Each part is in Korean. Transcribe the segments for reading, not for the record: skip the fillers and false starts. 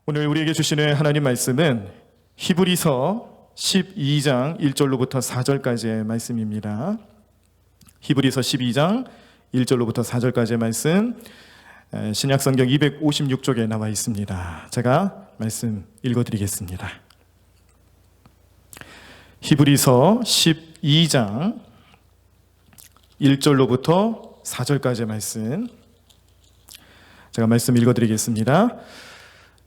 오늘 우리에게 주시는 하나님 말씀은 히브리서 12장 1절로부터 4절까지의 말씀입니다. 히브리서 12장 1절로부터 4절까지의 말씀, 신약성경 256쪽에 나와 있습니다. 제가 말씀 읽어드리겠습니다. 히브리서 12장 1절로부터 4절까지의 말씀, 제가 말씀 읽어드리겠습니다.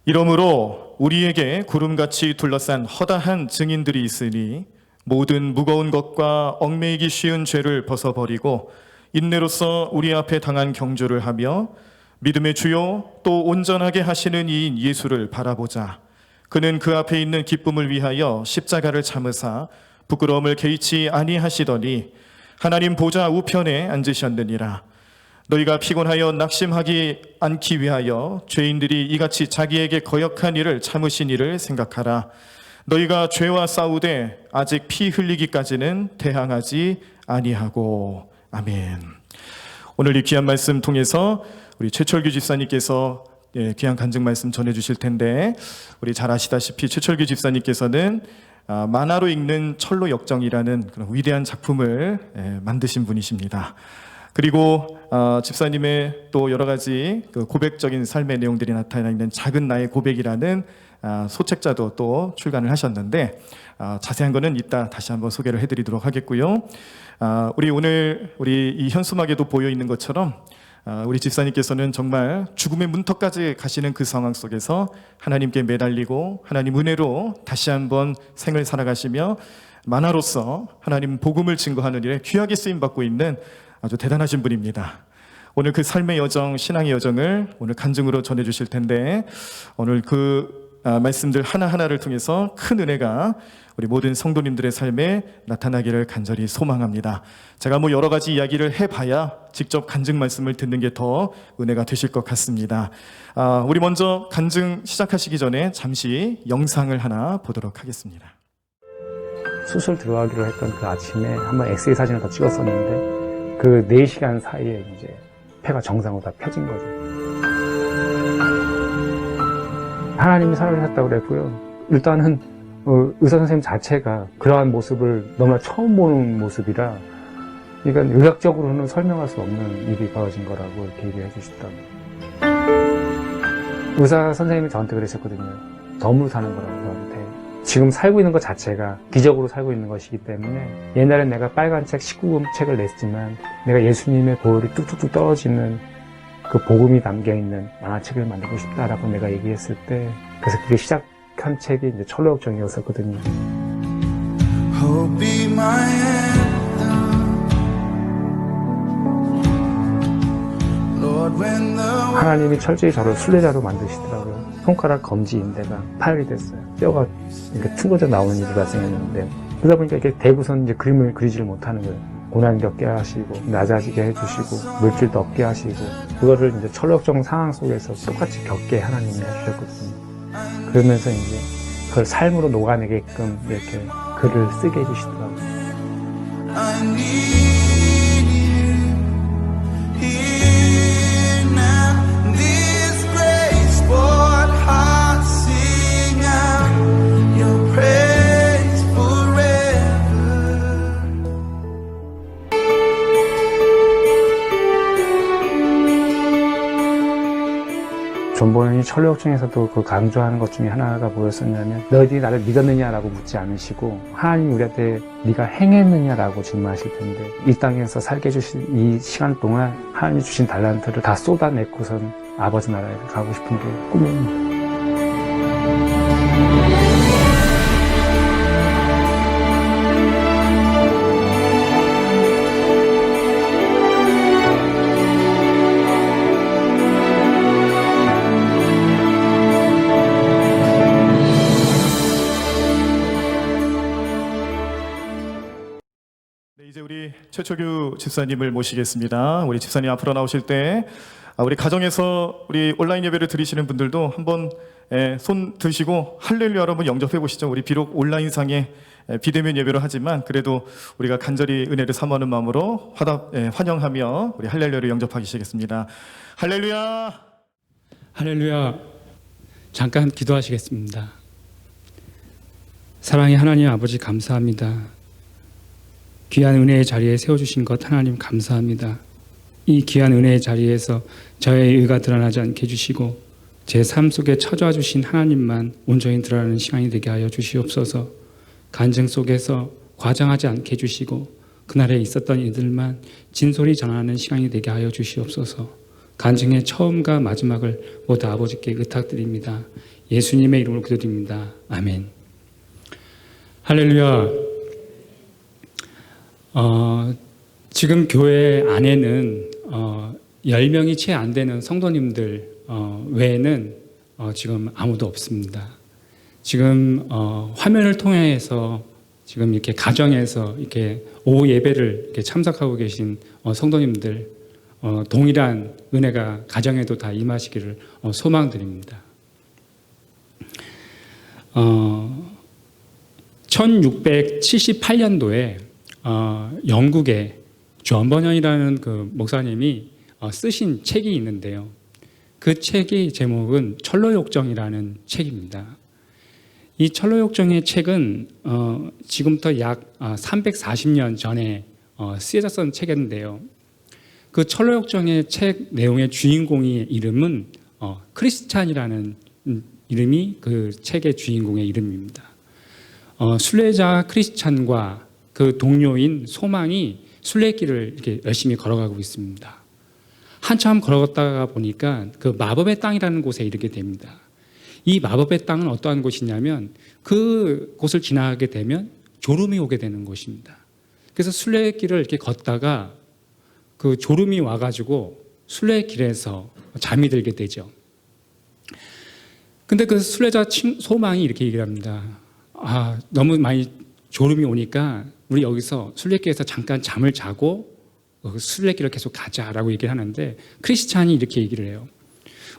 이러므로 우리에게 구름같이 둘러싼 허다한 증인들이 있으니 모든 무거운 것과 얽매이기 쉬운 죄를 벗어버리고 인내로서 우리 앞에 당한 경주를 하며 믿음의 주요 또 온전하게 하시는 이인 예수를 바라보자. 그는 그 앞에 있는 기쁨을 위하여 십자가를 참으사 부끄러움을 개의치 아니하시더니 하나님 보좌 우편에 앉으셨느니라. 너희가 피곤하여 낙심하지 않기 위하여 죄인들이 이같이 자기에게 거역한 일을 참으신 일을 생각하라. 너희가 죄와 싸우되 아직 피 흘리기까지는 대항하지 아니하고. 아멘. 오늘 이 귀한 말씀 통해서 우리 최철규 집사님께서 귀한 간증 말씀 전해주실 텐데, 우리 잘 아시다시피 최철규 집사님께서는 만화로 읽는 철로 역정이라는 그런 위대한 작품을 만드신 분이십니다. 그리고 집사님의 또 여러 가지 그 고백적인 삶의 내용들이 나타나 있는 작은 나의 고백이라는 소책자도 또 출간을 하셨는데, 자세한 거는 이따 다시 한번 소개를 해드리도록 하겠고요. 오늘 이 현수막에도 보여 있는 것처럼 우리 집사님께서는 정말 죽음의 문턱까지 가시는 그 상황 속에서 하나님께 매달리고 하나님 은혜로 다시 한번 생을 살아가시며 만화로서 하나님 복음을 증거하는 일에 귀하게 쓰임받고 있는 아주 대단하신 분입니다. 오늘 그 삶의 여정, 신앙의 여정을 오늘 간증으로 전해주실 텐데, 오늘 그 말씀들 하나하나를 통해서 큰 은혜가 우리 모든 성도님들의 삶에 나타나기를 간절히 소망합니다. 제가 여러 가지 이야기를 해봐야 직접 간증 말씀을 듣는 게 더 은혜가 되실 것 같습니다. 우리 먼저 간증 시작하시기 전에 잠시 영상을 하나 보도록 하겠습니다. 수술 들어가기로 했던 그 아침에 한번 엑스레이 사진을 더 찍었었는데, 그 4시간 사이에 이제 폐가 정상으로 다 펴진 거죠. 하나님이 살아계셨다고 그랬고요. 일단은 의사 선생님 자체가 그러한 모습을 너무나 처음 보는 모습이라, 그러니까 의학적으로는 설명할 수 없는 일이 벌어진 거라고 이렇게 얘기해 주시더라고요. 의사 선생님이 저한테 그러셨거든요. 덤으로 사는 거라고 저한테. 지금 살고 있는 것 자체가 기적으로 살고 있는 것이기 때문에, 옛날엔 내가 빨간 책 19금 책을 냈지만 내가 예수님의 보혈이 뚝뚝뚝 떨어지는 그 복음이 담겨있는 만화책을 만들고 싶다라고 내가 얘기했을 때, 그래서 그게 시작한 책이 이제 철로역정이었었거든요. 하나님이 철저히 저를 순례자로 만드시더라고요. 손가락 검지 인대가 파열이 됐어요. 뼈가 이렇게 튕겨져 나오는 일이 발생했는데, 그러다 보니까 이렇게 대고선 이제 그림을 그리지를 못하는 거예요. 고난이 없게 하시고, 낮아지게 해주시고, 물질도 없게 하시고, 그거를 이제 철학적 상황 속에서 똑같이 겪게 하나님이 해주셨거든요. 그러면서 이제 그걸 삶으로 녹아내게끔 이렇게 글을 쓰게 해주시더라고요. 존 보현이 철로역정에서도 그 강조하는 것 중에 하나가 뭐였었냐면, 너희들이 나를 믿었느냐라고 묻지 않으시고 하나님이 우리한테 네가 행했느냐라고 질문하실 텐데, 이 땅에서 살게 해주신 이 시간 동안 하나님이 주신 달란트를 다 쏟아내고선 아버지 나라에 가고 싶은 게 꿈입니다. 이제 우리 최철규 집사님을 모시겠습니다. 우리 집사님 앞으로 나오실 때, 우리 가정에서 우리 온라인 예배를 드리시는 분들도 한번 손 드시고 할렐루야로 한번 영접해 보시죠. 우리 비록 온라인상에 비대면 예배로 하지만 그래도 우리가 간절히 은혜를 사모하는 마음으로 환영하며 우리 할렐루야를 영접하시겠습니다. 할렐루야. 할렐루야. 잠깐 기도하시겠습니다. 사랑의 하나님 아버지 감사합니다. 귀한 은혜의 자리에 세워주신 것 하나님 감사합니다. 이 귀한 은혜의 자리에서 저의 의가 드러나지 않게 해주시고 제 삶 속에 찾아와 주신 하나님만 온전히 드러나는 시간이 되게 하여 주시옵소서. 간증 속에서 과장하지 않게 해주시고 그날에 있었던 일들만 진솔히 전하는 시간이 되게 하여 주시옵소서. 간증의 처음과 마지막을 모두 아버지께 의탁드립니다. 예수님의 이름으로 기도드립니다. 아멘. 할렐루야. 지금 교회 안에는 10명이 채 안 되는 성도님들 외에는 지금 아무도 없습니다. 지금 화면을 통해서 지금 이렇게 가정에서 이렇게 오후 예배를 이렇게 참석하고 계신 성도님들 동일한 은혜가 가정에도 다 임하시기를 소망드립니다. 1678년도에 영국의 존 버년이라는 그 목사님이 쓰신 책이 있는데요. 그 책의 제목은 철로욕정이라는 책입니다. 이 철로욕정의 책은 지금부터 약 340년 전에 쓰여졌던 책인데요. 그 철로욕정의 책 내용의 주인공의 이름은 크리스찬이라는 이름이 그 책의 주인공의 이름입니다. 순례자 크리스찬과 그 동료인 소망이 순례길을 이렇게 열심히 걸어가고 있습니다. 한참 걸어갔다가 보니까 그 마법의 땅이라는 곳에 이르게 됩니다. 이 마법의 땅은 어떠한 곳이냐면 그 곳을 지나가게 되면 졸음이 오게 되는 곳입니다. 그래서 순례길을 이렇게 걷다가 그 졸음이 와가지고 순례길에서 잠이 들게 되죠. 근데 그 순례자 소망이 이렇게 얘기를 합니다. 너무 많이 졸음이 오니까 우리 여기서 순례길에서 잠깐 잠을 자고 순례길을 계속 가자라고 얘기를 하는데 크리스찬이 이렇게 얘기를 해요.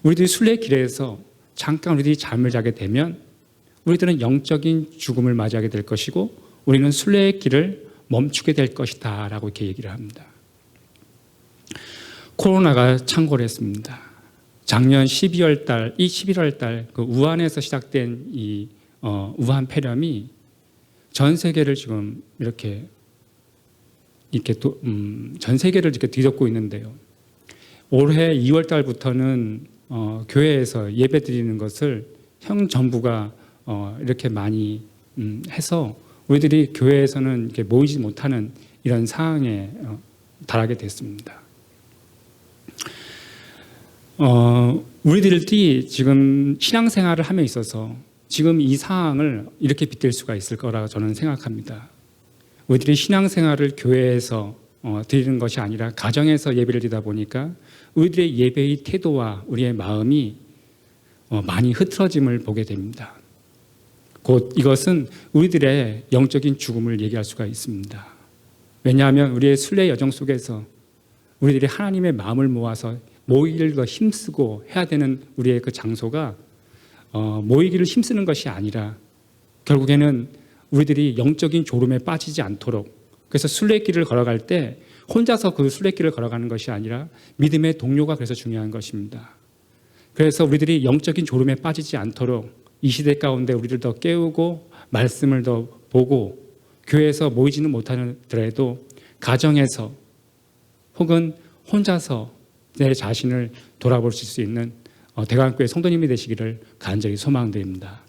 우리들이 순례길에서 잠깐 우리들이 잠을 자게 되면 우리들은 영적인 죽음을 맞이하게 될 것이고 우리는 순례길을 멈추게 될 것이다 라고 이렇게 얘기를 합니다. 코로나가 창궐 했습니다. 작년 12월 달 그 우한에서 시작된 이 우한 폐렴이 전 세계를 지금 이렇게 전 세계를 이렇게 뒤덮고 있는데요. 올해 2월 달부터는 교회에서 예배 드리는 것을 형 정부가 이렇게 많이 해서 우리들이 교회에서는 이렇게 모이지 못하는 이런 상황에 달하게 됐습니다. 우리들이 지금 신앙생활을 함에 있어서 지금 이 상황을 이렇게 빗댈 수가 있을 거라고 저는 생각합니다. 우리들이 신앙생활을 교회에서 드리는 것이 아니라 가정에서 예배를 드리다 보니까 우리들의 예배의 태도와 우리의 마음이 많이 흐트러짐을 보게 됩니다. 곧 이것은 우리들의 영적인 죽음을 얘기할 수가 있습니다. 왜냐하면 우리의 순례 여정 속에서 우리들이 하나님의 마음을 모아서 모이기를 더 힘쓰고 해야 되는 우리의 그 장소가 모이기를 힘쓰는 것이 아니라 결국에는 우리들이 영적인 졸음에 빠지지 않도록, 그래서 순례길을 걸어갈 때 혼자서 그 순례길을 걸어가는 것이 아니라 믿음의 동료가 그래서 중요한 것입니다. 그래서 우리들이 영적인 졸음에 빠지지 않도록 이 시대 가운데 우리를 더 깨우고 말씀을 더 보고 교회에서 모이지는 못하더라도 가정에서 혹은 혼자서 내 자신을 돌아볼 수 있는 대관교회 성도님이 되시기를 간절히 소망드립니다.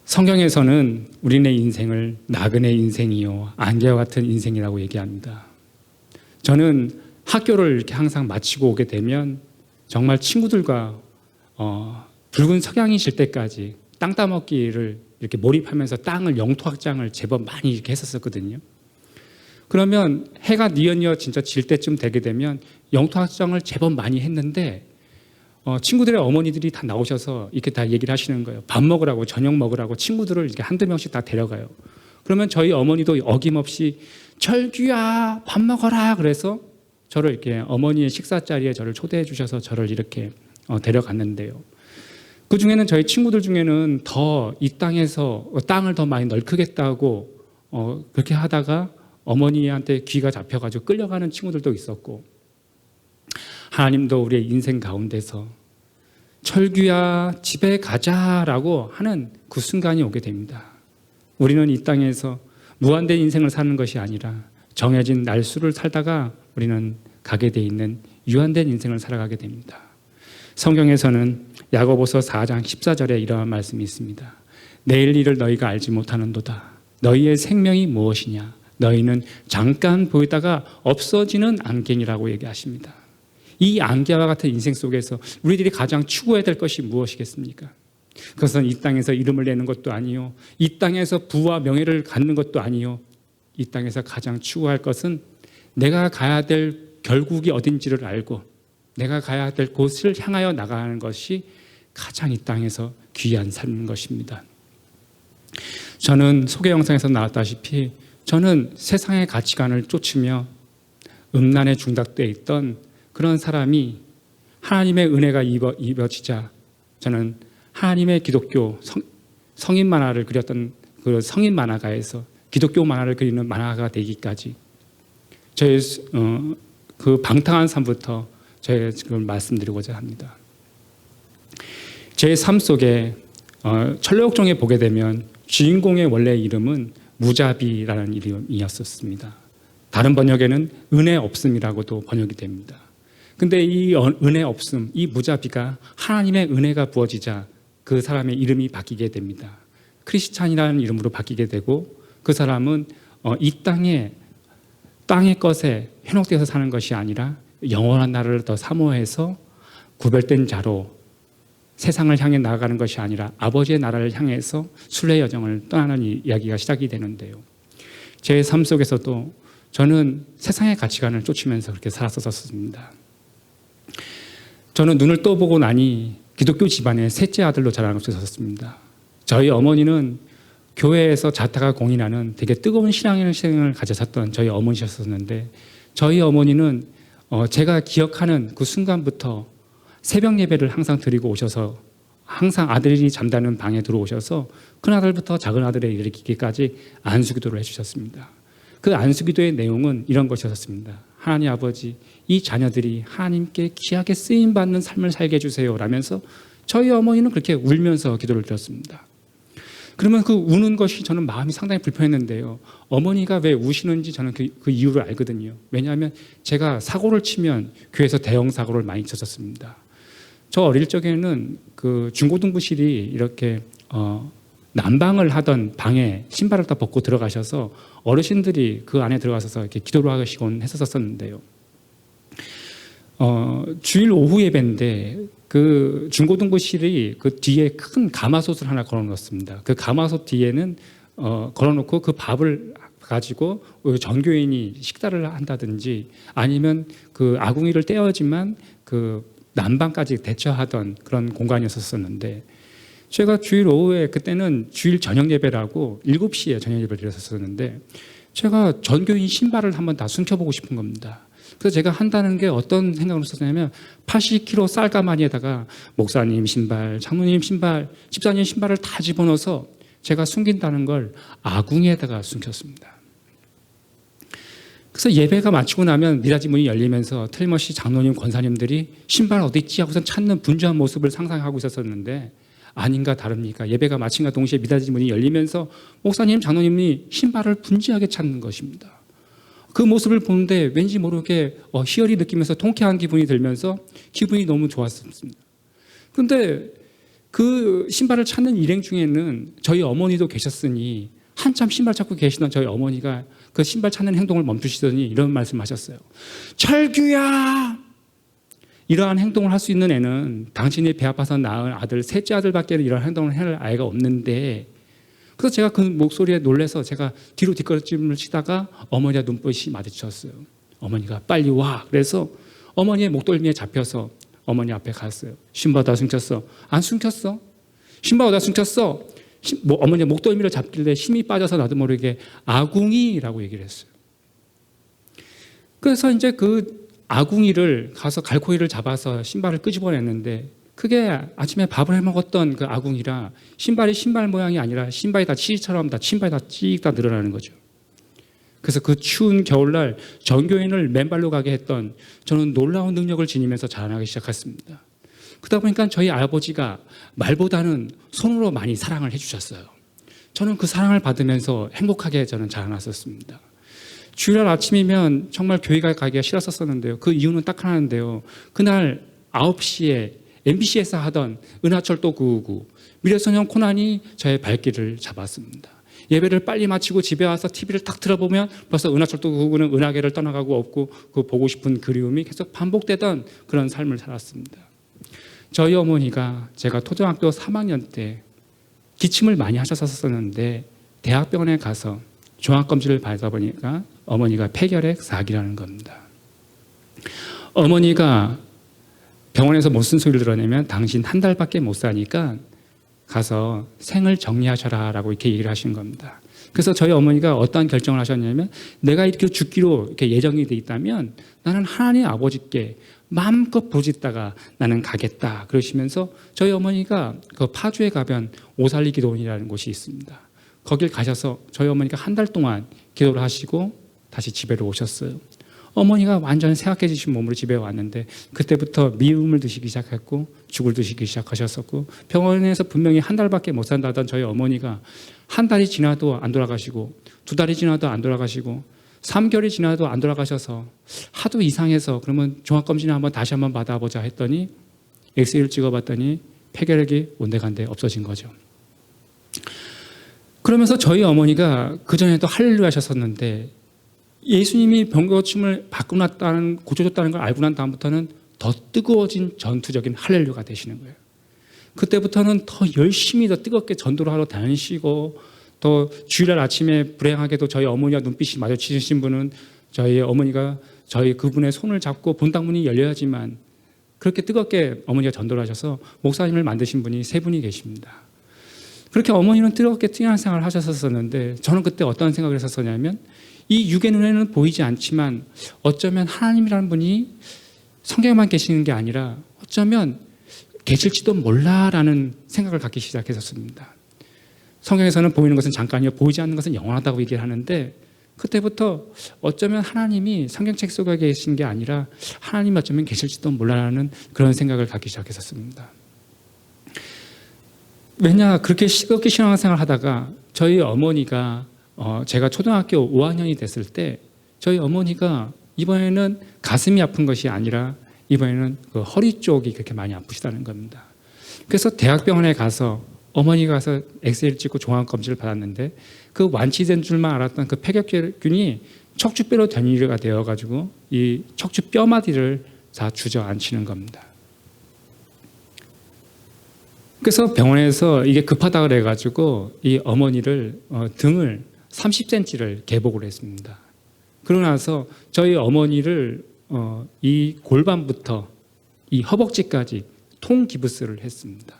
성경에서는 우리네 인생을 나그네 인생이요 안개와 같은 인생이라고 얘기합니다. 저는 학교를 이렇게 항상 마치고 오게 되면 정말 친구들과 붉은 석양이 질 때까지 땅 따먹기를 이렇게 몰입하면서 땅을 영토 확장을 제법 많이 이렇게 했었거든요. 그러면 해가 뉘엿뉘엿 진짜 질 때쯤 되게 되면 영토 확장을 제법 많이 했는데 친구들의 어머니들이 다 나오셔서 이렇게 다 얘기를 하시는 거예요. 밥 먹으라고, 저녁 먹으라고 친구들을 이렇게 한두 명씩 다 데려가요. 그러면 저희 어머니도 어김없이 철규야 밥 먹어라 그래서 저를 이렇게 어머니의 식사 자리에 저를 초대해 주셔서 저를 이렇게 데려갔는데요. 그 중에는 저희 친구들 중에는 더 이 땅에서 땅을 더 많이 넓히겠다고 그렇게 하다가 어머니한테 귀가 잡혀가지고 끌려가는 친구들도 있었고, 하나님도 우리의 인생 가운데서 철규야 집에 가자라고 하는 그 순간이 오게 됩니다. 우리는 이 땅에서 무한된 인생을 사는 것이 아니라 정해진 날수를 살다가 우리는 가게 돼 있는 유한된 인생을 살아가게 됩니다. 성경에서는 야고보서 4장 14절에 이러한 말씀이 있습니다. 내일 일을 너희가 알지 못하는도다. 너희의 생명이 무엇이냐? 너희는 잠깐 보이다가 없어지는 안개니라고 얘기하십니다. 이 안개와 같은 인생 속에서 우리들이 가장 추구해야 될 것이 무엇이겠습니까? 그것은 이 땅에서 이름을 내는 것도 아니요, 이 땅에서 부와 명예를 갖는 것도 아니요, 이 땅에서 가장 추구할 것은 내가 가야 될 결국이 어딘지를 알고 내가 가야 될 곳을 향하여 나가는 것이 가장 이 땅에서 귀한 삶인 것입니다. 저는 소개 영상에서 나왔다시피 저는 세상의 가치관을 쫓으며 음란에 중독되어 있던 그런 사람이 하나님의 은혜가 입어지자 저는 하나님의 기독교 성인 만화를 그렸던 그 성인 만화가에서 기독교 만화를 그리는 만화가가 되기까지 저의 그 방탕한 삶부터 저희가 지금 말씀드리고자 합니다. 제 삶 속에 철로역정에 보게 되면 주인공의 원래 이름은 무자비라는 이름이었었습니다. 다른 번역에는 은혜 없음이라고도 번역이 됩니다. 근데 이 은혜 없음, 이 무자비가 하나님의 은혜가 부어지자 그 사람의 이름이 바뀌게 됩니다. 크리스찬이라는 이름으로 바뀌게 되고 그 사람은 이 땅의 것에 현혹되어서 사는 것이 아니라 영원한 나라를 더 사모해서 구별된 자로 세상을 향해 나아가는 것이 아니라 아버지의 나라를 향해서 순례 여정을 떠나는 이야기가 시작이 되는데요. 제 삶 속에서도 저는 세상의 가치관을 쫓으면서 그렇게 살았었습니다. 저는 눈을 떠보고 나니 기독교 집안의 셋째 아들로 자라는 것이 있었습니다. 저희 어머니는 교회에서 자타가 공인하는 되게 뜨거운 신앙생활을 가졌었던 저희 어머니셨었는데 저희 어머니는 제가 기억하는 그 순간부터 새벽 예배를 항상 드리고 오셔서 항상 아들이 잠자는 방에 들어오셔서 큰 아들부터 작은 아들에 이르기까지 안수기도를 해주셨습니다. 그 안수기도의 내용은 이런 것이었습니다. 하나님 아버지, 이 자녀들이 하나님께 귀하게 쓰임받는 삶을 살게 해주세요 라면서 저희 어머니는 그렇게 울면서 기도를 드렸습니다. 그러면 그 우는 것이 저는 마음이 상당히 불편했는데요. 어머니가 왜 우시는지 저는 그 이유를 알거든요. 왜냐하면 제가 사고를 치면 교회에서 대형 사고를 많이 쳤었습니다. 저 어릴 적에는 그 중고등부실이 이렇게 난방을 하던 방에 신발을 다 벗고 들어가셔서 어르신들이 그 안에 들어가셔서 이렇게 기도를 하시곤 했었었는데요. 주일 오후 예배인데 그 중고등부실이 그 뒤에 큰 가마솥을 하나 걸어놓습니다. 그 가마솥 뒤에는 걸어놓고 그 밥을 가지고 전교인이 식사를 한다든지 아니면 그 아궁이를 떼어야지만 그 난방까지 대처하던 그런 공간이었었는데 제가 주일 오후에 그때는 주일 저녁 예배라고 7시에 저녁 예배를 드렸었는데 제가 전교인 신발을 한번 다 숨겨보고 싶은 겁니다. 그래서 제가 한다는 게 어떤 생각으로 썼냐면 80kg 쌀가마니에다가 목사님 신발, 장로님 신발, 집사님 신발을 다 집어넣어서 제가 숨긴다는 걸 아궁이에다가 숨겼습니다. 그래서 예배가 마치고 나면 미닫이 문이 열리면서 틀림없이 장로님, 권사님들이 신발 어디 있지 하고서 찾는 분주한 모습을 상상하고 있었는데 아닌가 다릅니까? 예배가 마침과 동시에 미닫이 문이 열리면서 목사님, 장로님이 신발을 분주하게 찾는 것입니다. 그 모습을 보는데 왠지 모르게 희열이 느끼면서 통쾌한 기분이 들면서 기분이 너무 좋았습니다. 그런데 그 신발을 찾는 일행 중에는 저희 어머니도 계셨으니 한참 신발 찾고 계시던 저희 어머니가 그 신발 찾는 행동을 멈추시더니 이런 말씀하셨어요. 철규야! 이러한 행동을 할 수 있는 애는 당신이 배 아파서 낳은 아들, 셋째 아들밖에 이런 행동을 할 아이가 없는데 그래서 제가 그 목소리에 놀라서 제가 뒤로 뒷걸음을 치다가 어머니와 눈빛이 마주쳤어요. 어머니가 빨리 와. 그래서 어머니의 목덜미에 잡혀서 어머니 앞에 갔어요. 신발 어디다 숨겼어? 안 숨겼어. 신발 어디다 숨겼어? 어머니의 목덜미를 잡길래 힘이 빠져서 나도 모르게 아궁이라고 얘기를 했어요. 그래서 이제 그 아궁이를 가서 갈코이를 잡아서 신발을 끄집어냈는데 그게 아침에 밥을 해먹었던 그 아궁이라 신발이 신발 모양이 아니라 신발이 다 치즈처럼 다 신발이 다 찌익 다 늘어나는 거죠. 그래서 그 추운 겨울날 전교인을 맨발로 가게 했던 저는 놀라운 능력을 지니면서 자라나기 시작했습니다. 그러다 보니까 저희 아버지가 말보다는 손으로 많이 사랑을 해주셨어요. 저는 그 사랑을 받으면서 행복하게 저는 자라났었습니다. 주일날 아침이면 정말 교회 가기가 싫었었는데요. 그 이유는 딱 하나인데요. 그날 9시에 MBC에서 하던 은하철도 999 미래소년 코난이 저의 발길을 잡았습니다. 예배를 빨리 마치고 집에 와서 TV를 딱 틀어보면 벌써 은하철도 999는 은하계를 떠나가고 없고 그 보고 싶은 그리움이 계속 반복되던 그런 삶을 살았습니다. 저희 어머니가 제가 초등학교 3학년 때 기침을 많이 하셨었는데 대학병원에 가서 종합검진을 받아보니까 어머니가 폐결핵 4기라는 겁니다. 어머니가 병원에서 무슨 소리를 들어내면 당신 한 달밖에 못 사니까 가서 생을 정리하셔라 라고 이렇게 얘기를 하신 겁니다. 그래서 저희 어머니가 어떠한 결정을 하셨냐면 내가 이렇게 죽기로 이렇게 예정이 돼 있다면 나는 하나님 아버지께 마음껏 부르짖다가 나는 가겠다 그러시면서 저희 어머니가 그 파주에 가면 오살리 기도원이라는 곳이 있습니다. 거길 가셔서 저희 어머니가 한 달 동안 기도를 하시고 다시 집에로 오셨어요. 어머니가 완전 쇠약해지신 몸으로 집에 왔는데 그때부터 미움을 드시기 시작했고 죽을 드시기 시작하셨었고 병원에서 분명히 한 달밖에 못 산다던 저희 어머니가 한 달이 지나도 안 돌아가시고 2달이 지나도 안 돌아가시고 3개월이 지나도 안 돌아가셔서 하도 이상해서 그러면 종합검진을 한번 다시 한번 받아보자 했더니 엑스레이를 찍어봤더니 폐결핵이 온데간데 없어진 거죠. 그러면서 저희 어머니가 그전에도 할렐루야 하셨었는데 예수님이 병고침을 바꾸놨다는 고쳐줬다는 걸 알고 난 다음부터는 더 뜨거워진 전투적인 할렐루야가 되시는 거예요. 그때부터는 더 열심히 더 뜨겁게 전도를 하러 다니시고 또 주일날 아침에 불행하게도 저희 어머니와 눈빛이 마주치신 분은 저희 어머니가 저희 그분의 손을 잡고 본당문이 열려야지만 그렇게 뜨겁게 어머니가 전도를 하셔서 목사님을 만드신 분이 3분이 계십니다. 그렇게 어머니는 뜨겁게 뛰어난 생활을 하셨었는데 저는 그때 어떤 생각을 했었냐면 이 육의 눈에는 보이지 않지만 어쩌면 하나님이라는 분이 성경에만 계시는 게 아니라 어쩌면 계실지도 몰라라는 생각을 갖기 시작했었습니다. 성경에서는 보이는 것은 잠깐이요 보이지 않는 것은 영원하다고 얘기를 하는데 그때부터 어쩌면 하나님이 성경책 속에 계신 게 아니라 하나님이 어쩌면 계실지도 몰라라는 그런 생각을 갖기 시작했었습니다. 왜냐 그렇게 시끄럽게 신앙생활을 하다가 저희 어머니가 제가 초등학교 5학년이 됐을 때 저희 어머니가 이번에는 가슴이 아픈 것이 아니라 이번에는 그 허리 쪽이 그렇게 많이 아프시다는 겁니다. 그래서 대학병원에 가서 어머니가 가서 엑스레이를 찍고 종합검진을 받았는데 그 완치된 줄만 알았던 그 폐결균이 척추뼈로 변이가 되어가지고 이 척추뼈마디를 다 주저앉히는 겁니다. 그래서 병원에서 이게 급하다 그래가지고 이 어머니를 등을 30cm를 개복을 했습니다. 그러고 나서 저희 어머니를 이 골반부터 이 허벅지까지 통기부스를 했습니다.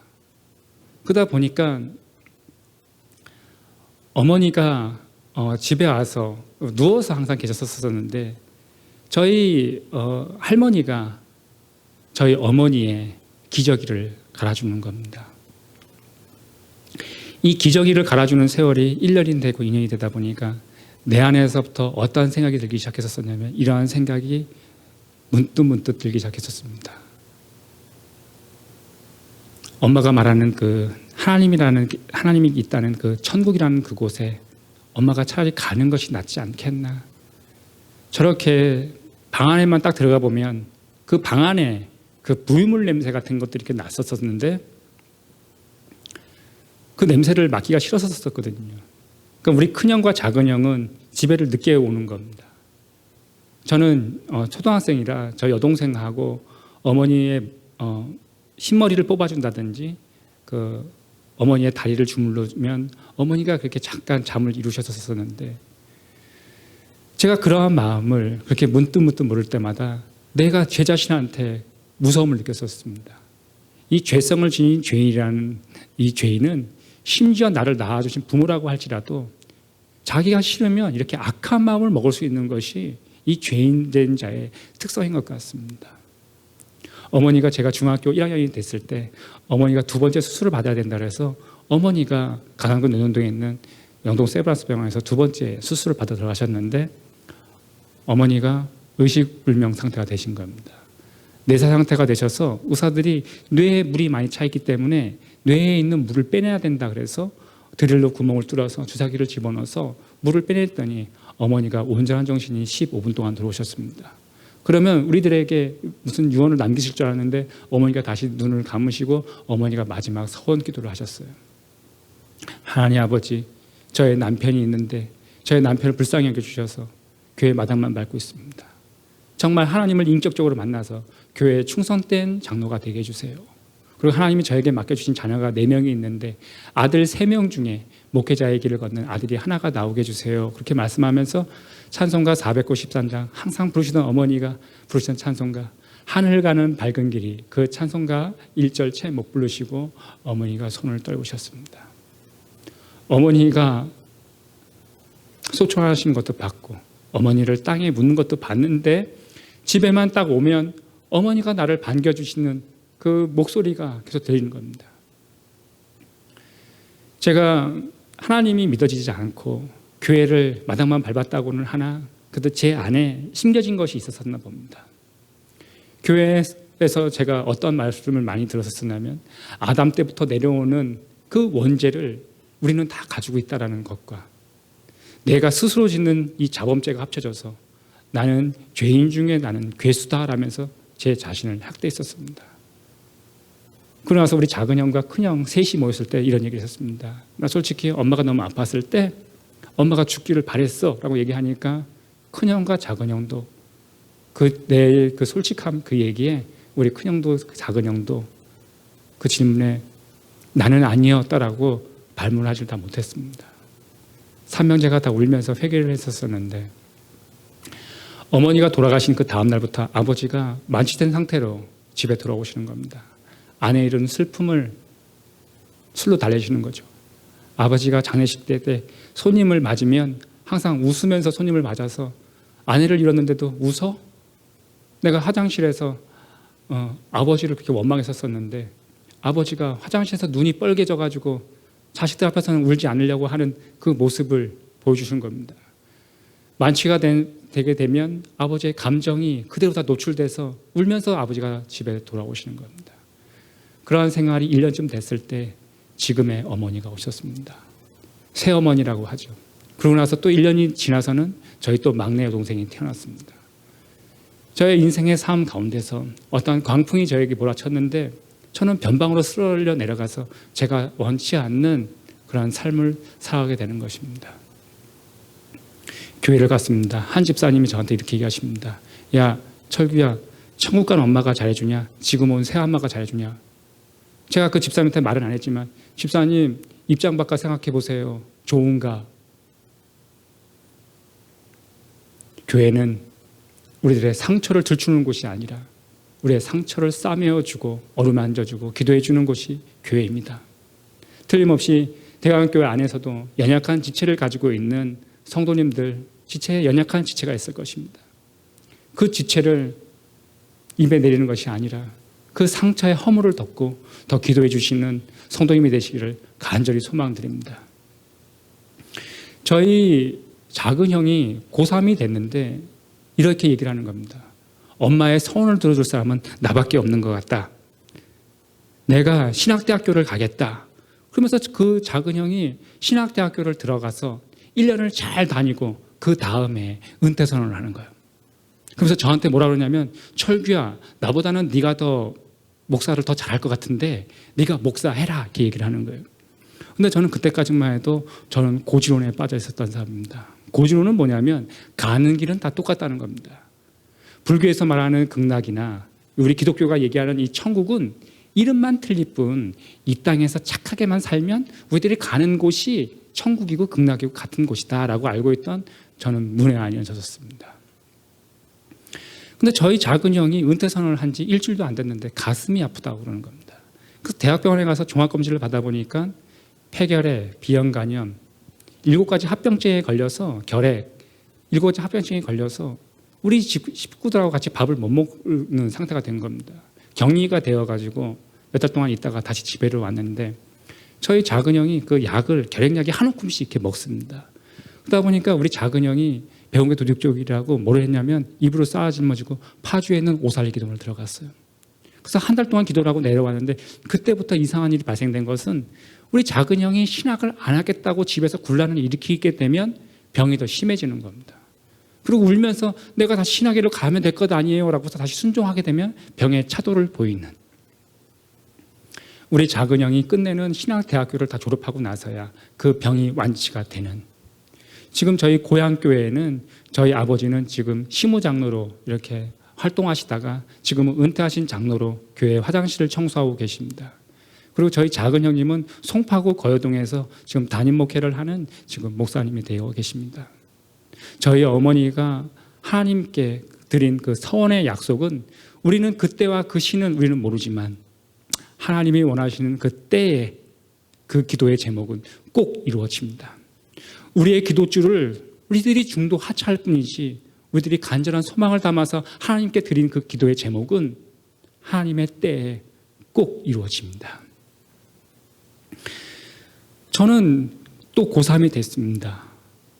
그러다 보니까 어머니가 집에 와서 누워서 항상 계셨었는데 저희 할머니가 저희 어머니의 기저귀를 갈아주는 겁니다. 이 기저귀를 갈아주는 세월이 1년이 되고 2년이 되다 보니까 내 안에서부터 어떤 생각이 들기 시작했었냐면 이러한 생각이 문득 들기 시작했었습니다. 엄마가 말하는 그 하나님이 있다는 그 천국이라는 그곳에 엄마가 차라리 가는 것이 낫지 않겠나. 저렇게 방 안에만 딱 들어가 보면 그 방 안에 그 부유물 냄새 같은 것들이 이렇게 났었었는데 그 냄새를 맡기가 싫었었거든요. 그러니까 우리 큰형과 작은형은 집에를 늦게 오는 겁니다. 저는 초등학생이라 저희 여동생하고 어머니의 흰머리를 뽑아준다든지 그 어머니의 다리를 주물러주면 어머니가 그렇게 잠깐 잠을 이루셨었는데 제가 그러한 마음을 그렇게 문득 모를 때마다 내가 제 자신한테 무서움을 느꼈었습니다. 이 죄성을 지닌 죄인이라는 이 죄인은 심지어 나를 낳아주신 부모라고 할지라도 자기가 싫으면 이렇게 악한 마음을 먹을 수 있는 것이 이 죄인된 자의 특성인 것 같습니다. 어머니가 제가 중학교 1학년이 됐을 때 어머니가 2번째 수술을 받아야 된다 해서 어머니가 강남구 논현동에 있는 영동 세브란스 병원에서 2번째 수술을 받아 들어가셨는데 어머니가 의식불명 상태가 되신 겁니다. 내사 상태가 되셔서 의사들이 뇌에 물이 많이 차 있기 때문에 뇌에 있는 물을 빼내야 된다 그래서 드릴로 구멍을 뚫어서 주사기를 집어넣어서 물을 빼냈더니 어머니가 온전한 정신이 15분 동안 들어오셨습니다. 그러면 우리들에게 무슨 유언을 남기실 줄 알았는데 어머니가 다시 눈을 감으시고 어머니가 마지막 서원 기도를 하셨어요. 하나님 아버지, 저의 남편이 있는데 저의 남편을 불쌍히 여겨주셔서 교회 마당만 밟고 있습니다. 정말 하나님을 인격적으로 만나서 교회에 충성된 장로가 되게 해주세요. 그리고 하나님이 저에게 맡겨주신 자녀가 4명이 있는데 아들 3명 중에 목회자의 길을 걷는 아들이 하나가 나오게 해주세요. 그렇게 말씀하면서 찬송가 493장 항상 부르시던 어머니가 부르시던 찬송가 하늘 가는 밝은 길이 그 찬송가 1절 채 못 부르시고 어머니가 손을 떨구셨습니다. 어머니가 소총하신 것도 봤고 어머니를 땅에 묻는 것도 봤는데 집에만 딱 오면 어머니가 나를 반겨주시는 그 목소리가 계속 들리는 겁니다. 제가 하나님이 믿어지지 않고 교회를 마당만 밟았다고는 하나 그래도 제 안에 심겨진 것이 있었나 봅니다. 교회에서 제가 어떤 말씀을 많이 들었었냐면 아담 때부터 내려오는 그 원죄를 우리는 다 가지고 있다는 것과 내가 스스로 짓는 이 자범죄가 합쳐져서 나는 죄인 중에 나는 괴수다라면서 제 자신을 학대했었습니다. 그러고 나서 우리 작은 형과 큰 형 셋이 모였을 때 이런 얘기를 했었습니다. 나 솔직히 엄마가 너무 아팠을 때 엄마가 죽기를 바랬어 라고 얘기하니까 큰 형과 작은 형도 내 솔직함 그 얘기에 우리 큰 형도 작은 형도 그 질문에 나는 아니었다라고 발문하지 다 못했습니다. 삼형제가 다 울면서 회개를 했었었는데 어머니가 돌아가신 그 다음 날부터 아버지가 만취된 상태로 집에 돌아오시는 겁니다. 아내의 이런 슬픔을 술로 달래시는 거죠. 아버지가 장례식 때 손님을 맞으면 항상 웃으면서 손님을 맞아서 아내를 잃었는데도 웃어? 내가 화장실에서 아버지를 그렇게 원망했었었는데 아버지가 화장실에서 눈이 빨개져가지고 자식들 앞에서는 울지 않으려고 하는 그 모습을 보여주신 겁니다. 만취가 되게 되면 아버지의 감정이 그대로 다 노출돼서 울면서 아버지가 집에 돌아오시는 겁니다. 그러한 생활이 1년쯤 됐을 때 지금의 어머니가 오셨습니다. 새어머니라고 하죠. 그러고 나서 또 1년이 지나서는 저희 또 막내 여동생이 태어났습니다. 저의 인생의 삶 가운데서 어떤 광풍이 저에게 몰아쳤는데 저는 변방으로 쓸어 내려가서 제가 원치 않는 그런 삶을 살아가게 되는 것입니다. 교회를 갔습니다. 한 집사님이 저한테 이렇게 얘기하십니다. 야, 철규야, 천국 간 엄마가 잘해주냐? 지금 온 새엄마가 잘해주냐? 제가 그 집사님한테 말은 안 했지만 집사님 입장 바꿔 생각해 보세요. 좋은가? 교회는 우리들의 상처를 들추는 곳이 아니라 우리의 상처를 싸매어주고 어루만져주고 기도해주는 곳이 교회입니다. 틀림없이 대강교회 안에서도 연약한 지체를 가지고 있는 성도님들, 지체에 연약한 지체가 있을 것입니다. 그 지체를 입에 내리는 것이 아니라 그 상처의 허물을 덮고 더 기도해 주시는 성도님이 되시기를 간절히 소망드립니다. 저희 작은 형이 고3이 됐는데 이렇게 얘기를 하는 겁니다. 엄마의 서원을 들어줄 사람은 나밖에 없는 것 같다. 내가 신학대학교를 가겠다. 그러면서 그 작은 형이 신학대학교를 들어가서 1년을 잘 다니고 그 다음에 은퇴선언을 하는 거예요. 그러면서 저한테 뭐라 그러냐면 철규야, 나보다는 네가 더 목사를 더 잘할 것 같은데 네가 목사해라 이렇게 얘기를 하는 거예요. 근데 저는 그때까지만 해도 저는 고지론에 빠져 있었던 사람입니다. 고지론은 뭐냐면 가는 길은 다 똑같다는 겁니다. 불교에서 말하는 극락이나 우리 기독교가 얘기하는 이 천국은 이름만 틀릴 뿐 이 땅에서 착하게만 살면 우리들이 가는 곳이 천국이고 극락이고 같은 곳이다라고 알고 있던 저는 문외 아니었었습니다. 근데 저희 작은 형이 은퇴선언을 한 지 일주일도 안 됐는데 가슴이 아프다고 그러는 겁니다. 그래서 대학병원에 가서 종합검진을 받아보니까 폐결핵, 비형간염, 7가지 합병증에 걸려서 결핵, 7가지 합병증에 걸려서 우리 식구들하고 같이 밥을 못 먹는 상태가 된 겁니다. 격리가 되어가지고 몇 달 동안 있다가 다시 집에로 왔는데 저희 작은 형이 그 약을 결핵약이 한 움큼씩 이렇게 먹습니다. 그러다 보니까 우리 작은 형이 배운 게 도둑족이라고 뭐를 했냐면 입으로 쌓아짊어지고 파주에 있는 오살리 기둥을 들어갔어요. 그래서 한 달 동안 기도를 하고 내려왔는데 그때부터 이상한 일이 발생된 것은 우리 작은 형이 신학을 안 하겠다고 집에서 굴란을 일으키게 되면 병이 더 심해지는 겁니다. 그리고 울면서 내가 다시 신학회로 가면 될 것 아니에요 라고 해서 다시 순종하게 되면 병의 차도를 보이는, 우리 작은 형이 끝내는 신학대학교를 다 졸업하고 나서야 그 병이 완치가 되는, 지금 저희 고향교회에는 저희 아버지는 지금 시무장로로 이렇게 활동하시다가 지금은 은퇴하신 장로로 교회 화장실을 청소하고 계십니다. 그리고 저희 작은 형님은 송파구 거여동에서 지금 담임 목회를 하는 지금 목사님이 되어 계십니다. 저희 어머니가 하나님께 드린 그 서원의 약속은 우리는 그때와 그 시는 우리는 모르지만 하나님이 원하시는 그 때에 그 기도의 제목은 꼭 이루어집니다. 우리의 기도줄을 우리들이 중도 하차할 뿐이지 우리들이 간절한 소망을 담아서 하나님께 드린 그 기도의 제목은 하나님의 때에 꼭 이루어집니다. 저는 또 고3이 됐습니다.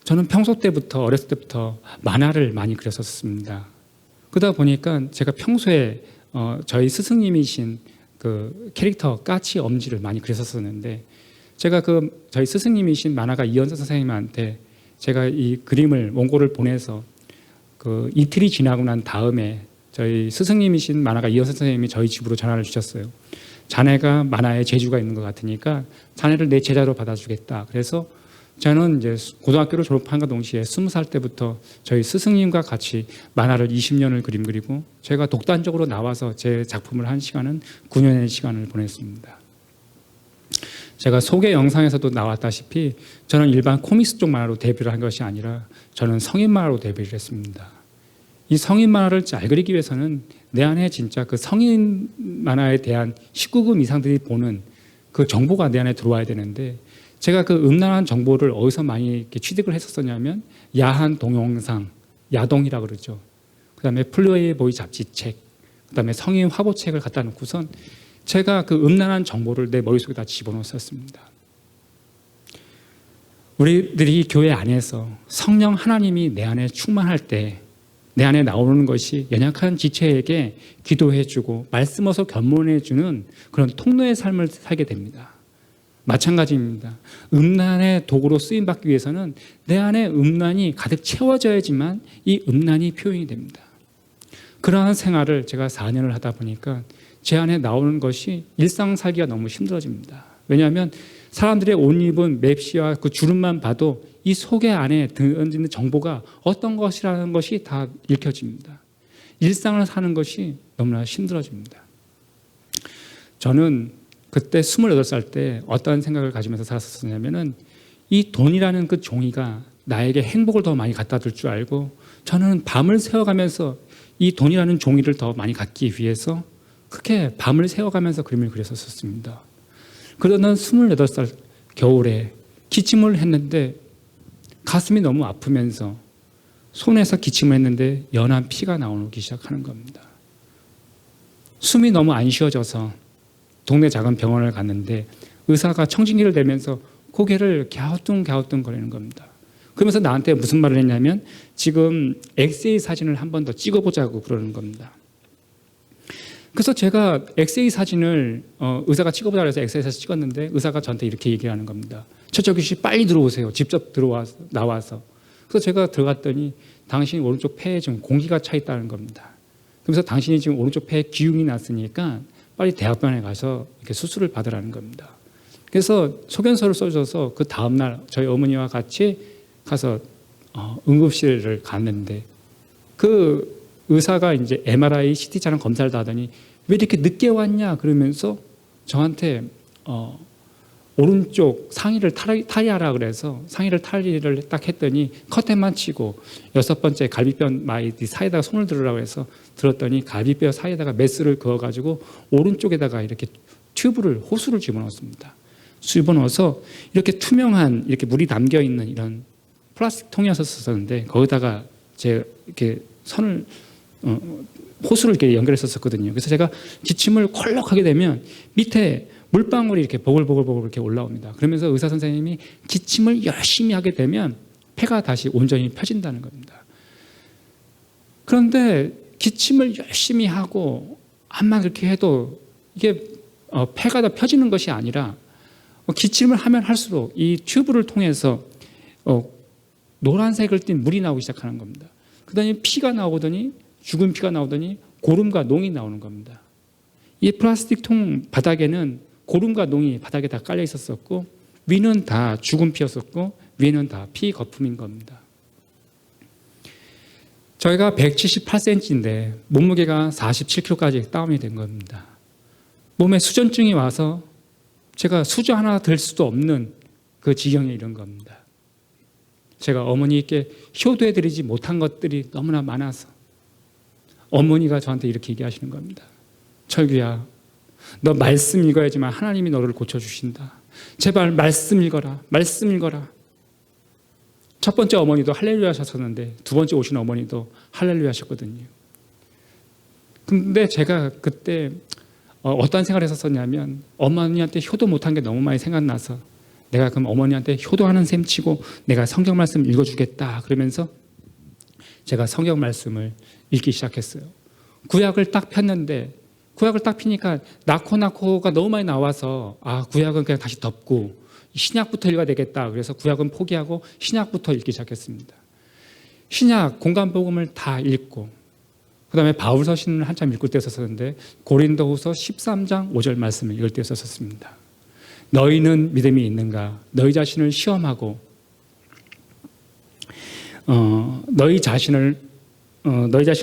저는 평소 때부터 어렸을 때부터 만화를 많이 그렸었습니다. 그러다 보니까 제가 평소에 저희 스승님이신 그 캐릭터 까치 엄지를 많이 그렸었는데 제가 그 저희 스승님이신 만화가 이현선 선생님한테 제가 이 그림을 원고를 보내서 그 이틀이 지나고 난 다음에 저희 스승님이신 만화가 이현선 선생님이 저희 집으로 전화를 주셨어요. 자네가 만화에 재주가 있는 것 같으니까 자네를 내 제자로 받아주겠다. 그래서 저는 이제 고등학교를 졸업한과 동시에 20살 때부터 저희 스승님과 같이 만화를 20년을 그림 그리고 제가 독단적으로 나와서 제 작품을 한 시간은 9년의 시간을 보냈습니다. 제가 소개 영상에서도 나왔다시피 저는 일반 코믹스 쪽 만화로 데뷔를 한 것이 아니라 저는 성인 만화로 데뷔를 했습니다. 이 성인 만화를 잘 그리기 위해서는 내 안에 진짜 그 성인 만화에 대한 19금 이상들이 보는 그 정보가 내 안에 들어와야 되는데 제가 그 음란한 정보를 어디서 많이 이렇게 취득을 했었냐면 야한 동영상, 야동이라 그러죠. 그다음에 플레이보이 잡지책, 그다음에 성인 화보책을 갖다 놓고선 제가 그 음란한 정보를 내 머릿속에 다 집어넣었습니다. 우리들이 교회 안에서 성령 하나님이 내 안에 충만할 때 내 안에 나오는 것이 연약한 지체에게 기도해주고 말씀어서 견문해주는 그런 통로의 삶을 살게 됩니다. 마찬가지입니다. 음란의 도구로 쓰임받기 위해서는 내 안에 음란이 가득 채워져야지만 이 음란이 표현이 됩니다. 그러한 생활을 제가 4년을 하다 보니까 제 안에 나오는 것이 일상 살기가 너무 힘들어집니다. 왜냐하면 사람들의 옷 입은 맵시와 그 주름만 봐도 이 속에 안에 들어있는 정보가 어떤 것이라는 것이 다 읽혀집니다. 일상을 사는 것이 너무나 힘들어집니다. 저는 그때 28살 때 어떤 생각을 가지면서 살았었냐면은 이 돈이라는 그 종이가 나에게 행복을 더 많이 갖다 줄 줄 알고 저는 밤을 새워가면서 이 돈이라는 종이를 더 많이 갖기 위해서 그렇게 밤을 새워가면서 그림을 그렸었습니다. 그러던 28살 겨울에 기침을 했는데 가슴이 너무 아프면서 손에서 기침을 했는데 연한 피가 나오기 시작하는 겁니다. 숨이 너무 안 쉬어져서 동네 작은 병원을 갔는데 의사가 청진기를 대면서 고개를 갸우뚱갸우뚱 거리는 겁니다. 그러면서 나한테 무슨 말을 했냐면 지금 엑스레이 사진을 한 번 더 찍어보자고 그러는 겁니다. 그래서 제가 엑스레이 사진을 의사가 찍어보자고 해서 엑스레이 사진 찍었는데 의사가 저한테 이렇게 얘기하는 겁니다. 최적규 씨 빨리 들어오세요. 직접 나와서. 그래서 제가 들어갔더니 당신이 오른쪽 폐에 지금 공기가 차 있다는 겁니다. 그래서 당신이 지금 오른쪽 폐에 기흉이 났으니까 빨리 대학병원에 가서 이렇게 수술을 받으라는 겁니다. 그래서 소견서를 써줘서 그 다음날 저희 어머니와 같이 가서 응급실을 갔는데 그 의사가 이제 MRI, CT처럼 검사를 다 하더니 왜 이렇게 늦게 왔냐 그러면서 저한테 오른쪽 상의를 탈의하라 그래서 상의를 탈의를 딱 했더니 커튼만 치고 6번째 갈비뼈 마이 사이에다가 손을 들으라고 해서 들었더니 갈비뼈 사이에다가 메스를 그어가지고 오른쪽에다가 이렇게 튜브를 호수를 집어넣었습니다. 집어넣어서 이렇게 투명한 이렇게 물이 담겨 있는 이런 플라스틱 통이었었는데 거기다가 제가 이렇게 선을 호수를 이렇게 연결했었거든요. 그래서 제가 기침을 콜록하게 되면 밑에 물방울이 이렇게 보글보글 이렇게 올라옵니다. 그러면서 의사 선생님이 기침을 열심히 하게 되면 폐가 다시 온전히 펴진다는 겁니다. 그런데 기침을 열심히 하고 암만 그렇게 해도 이게 폐가 더 펴지는 것이 아니라 기침을 하면 할수록 이 튜브를 통해서 노란색을 띤 물이 나오기 시작하는 겁니다. 그다음에 피가 나오더니 죽은 피가 나오더니 고름과 농이 나오는 겁니다. 이 플라스틱 통 바닥에는 고름과 농이 바닥에 다 깔려 있었었고 위는 다 죽은 피였었고 위는 다 피 거품인 겁니다. 저희가 178cm인데 몸무게가 47kg까지 다운이 된 겁니다. 몸에 수전증이 와서 제가 수저 하나 들 수도 없는 그 지경에 이른 겁니다. 제가 어머니께 효도해드리지 못한 것들이 너무나 많아서 어머니가 저한테 이렇게 얘기하시는 겁니다. 철규야, 너 말씀 읽어야지만 하나님이 너를 고쳐주신다. 제발 말씀 읽어라. 말씀 읽어라. 첫 번째 어머니도 할렐루야 하셨었는데 두 번째 오신 어머니도 할렐루야 하셨거든요. 근데 제가 그때 어떤 생각을 했었냐면 어머니한테 효도 못한 게 너무 많이 생각나서 내가 그럼 어머니한테 효도하는 셈 치고 내가 성경 말씀 읽어주겠다 그러면서 제가 성경 말씀을 읽기 시작했어요. 구약을 딱 폈는데 구약을 딱 피니까 나코가 너무 많이 나와서 구약은 그냥 다시 덮고 신약부터 읽어야 되겠다. 그래서 구약은 포기하고 신약부터 읽기 시작했습니다. 신약 공간복음을 다 읽고 그다음에 바울서신을 한참 읽을 때 썼었는데 고린도후서 13장 5절 말씀을 읽을 때 썼었습니다. 너희는 믿음이 있는가? 너희 자신을 시험하고 너희 자신을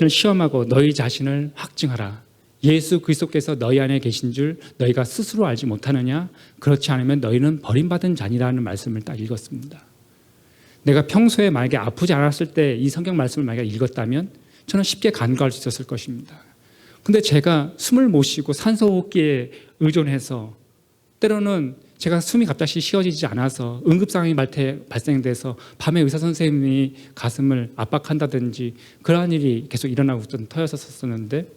시험하고 너희 자신을 확증하라. 예수 그리스도께서 너희 안에 계신 줄 너희가 스스로 알지 못하느냐? 그렇지 않으면 너희는 버림받은 자니라는 말씀을 딱 읽었습니다. 내가 평소에 만약에 아프지 않았을 때 이 성경 말씀을 만약에 읽었다면 저는 쉽게 간과할 수 있었을 것입니다. 근데 제가 숨을 못 쉬고 산소호흡기에 의존해서 때로는 제가 숨이 갑자기 쉬어지지 않아서 응급상황이 발생돼서 밤에 의사선생님이 가슴을 압박한다든지 그러한 일이 계속 일어나고 있던 터였었는데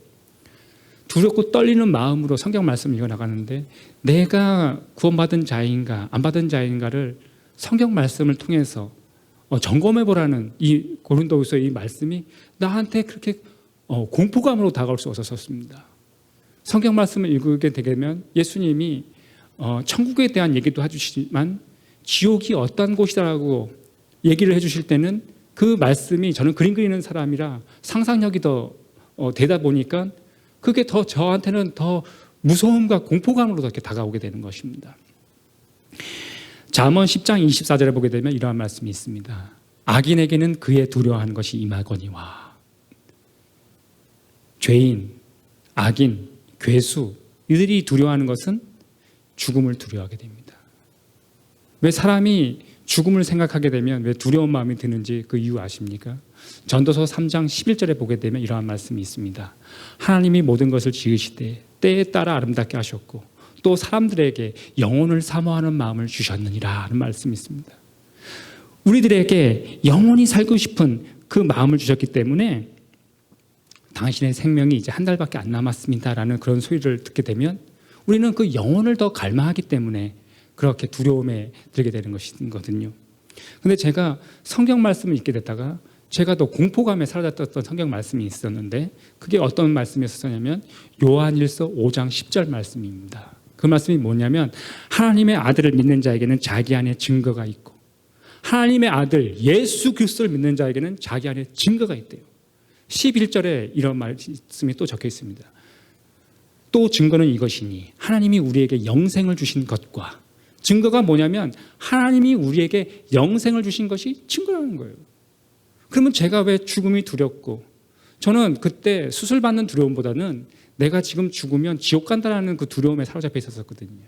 두렵고 떨리는 마음으로 성경 말씀을 읽어나가는데 내가 구원받은 자인가 안 받은 자인가를 성경 말씀을 통해서 점검해보라는 이 고린도후서의 이 말씀이 나한테 그렇게 공포감으로 다가올 수 없었습니다. 성경 말씀을 읽게 되면 예수님이 천국에 대한 얘기도 해주시지만 지옥이 어떤 곳이라고 얘기를 해주실 때는 그 말씀이 저는 그림 그리는 사람이라 상상력이 더 되다 보니까 그게 더 저한테는 더 무서움과 공포감으로 이렇게 다가오게 되는 것입니다. 잠언 10장 24절에 보게 되면 이러한 말씀이 있습니다. 악인에게는 그의 두려워하는 것이 임하거니와. 죄인, 악인, 괴수 이들이 두려워하는 것은 죽음을 두려워하게 됩니다. 왜 사람이 죽음을 생각하게 되면 왜 두려운 마음이 드는지 그 이유 아십니까? 전도서 3장 11절에 보게 되면 이러한 말씀이 있습니다. 하나님이 모든 것을 지으시되 때에 따라 아름답게 하셨고 또 사람들에게 영혼을 사모하는 마음을 주셨느니라 하는 말씀이 있습니다. 우리들에게 영원히 살고 싶은 그 마음을 주셨기 때문에 당신의 생명이 이제 한 달밖에 안 남았습니다라는 그런 소리를 듣게 되면 우리는 그 영혼을 더 갈망하기 때문에 그렇게 두려움에 들게 되는 것이거든요. 근데 제가 성경 말씀을 읽게 됐다가 제가 더 공포감에 사로잡혔던 성경 말씀이 있었는데 그게 어떤 말씀이었었냐면 요한일서 5장 10절 말씀입니다. 그 말씀이 뭐냐면 하나님의 아들을 믿는 자에게는 자기 안에 증거가 있고 하나님의 아들 예수 그리스도를 믿는 자에게는 자기 안에 증거가 있대요. 11절에 이런 말씀이 또 적혀 있습니다. 또 증거는 이것이니 하나님이 우리에게 영생을 주신 것과 증거가 뭐냐면 하나님이 우리에게 영생을 주신 것이 증거라는 거예요. 그러면 제가 왜 죽음이 두렵고 저는 그때 수술받는 두려움보다는 내가 지금 죽으면 지옥 간다라는 그 두려움에 사로잡혀 있었거든요.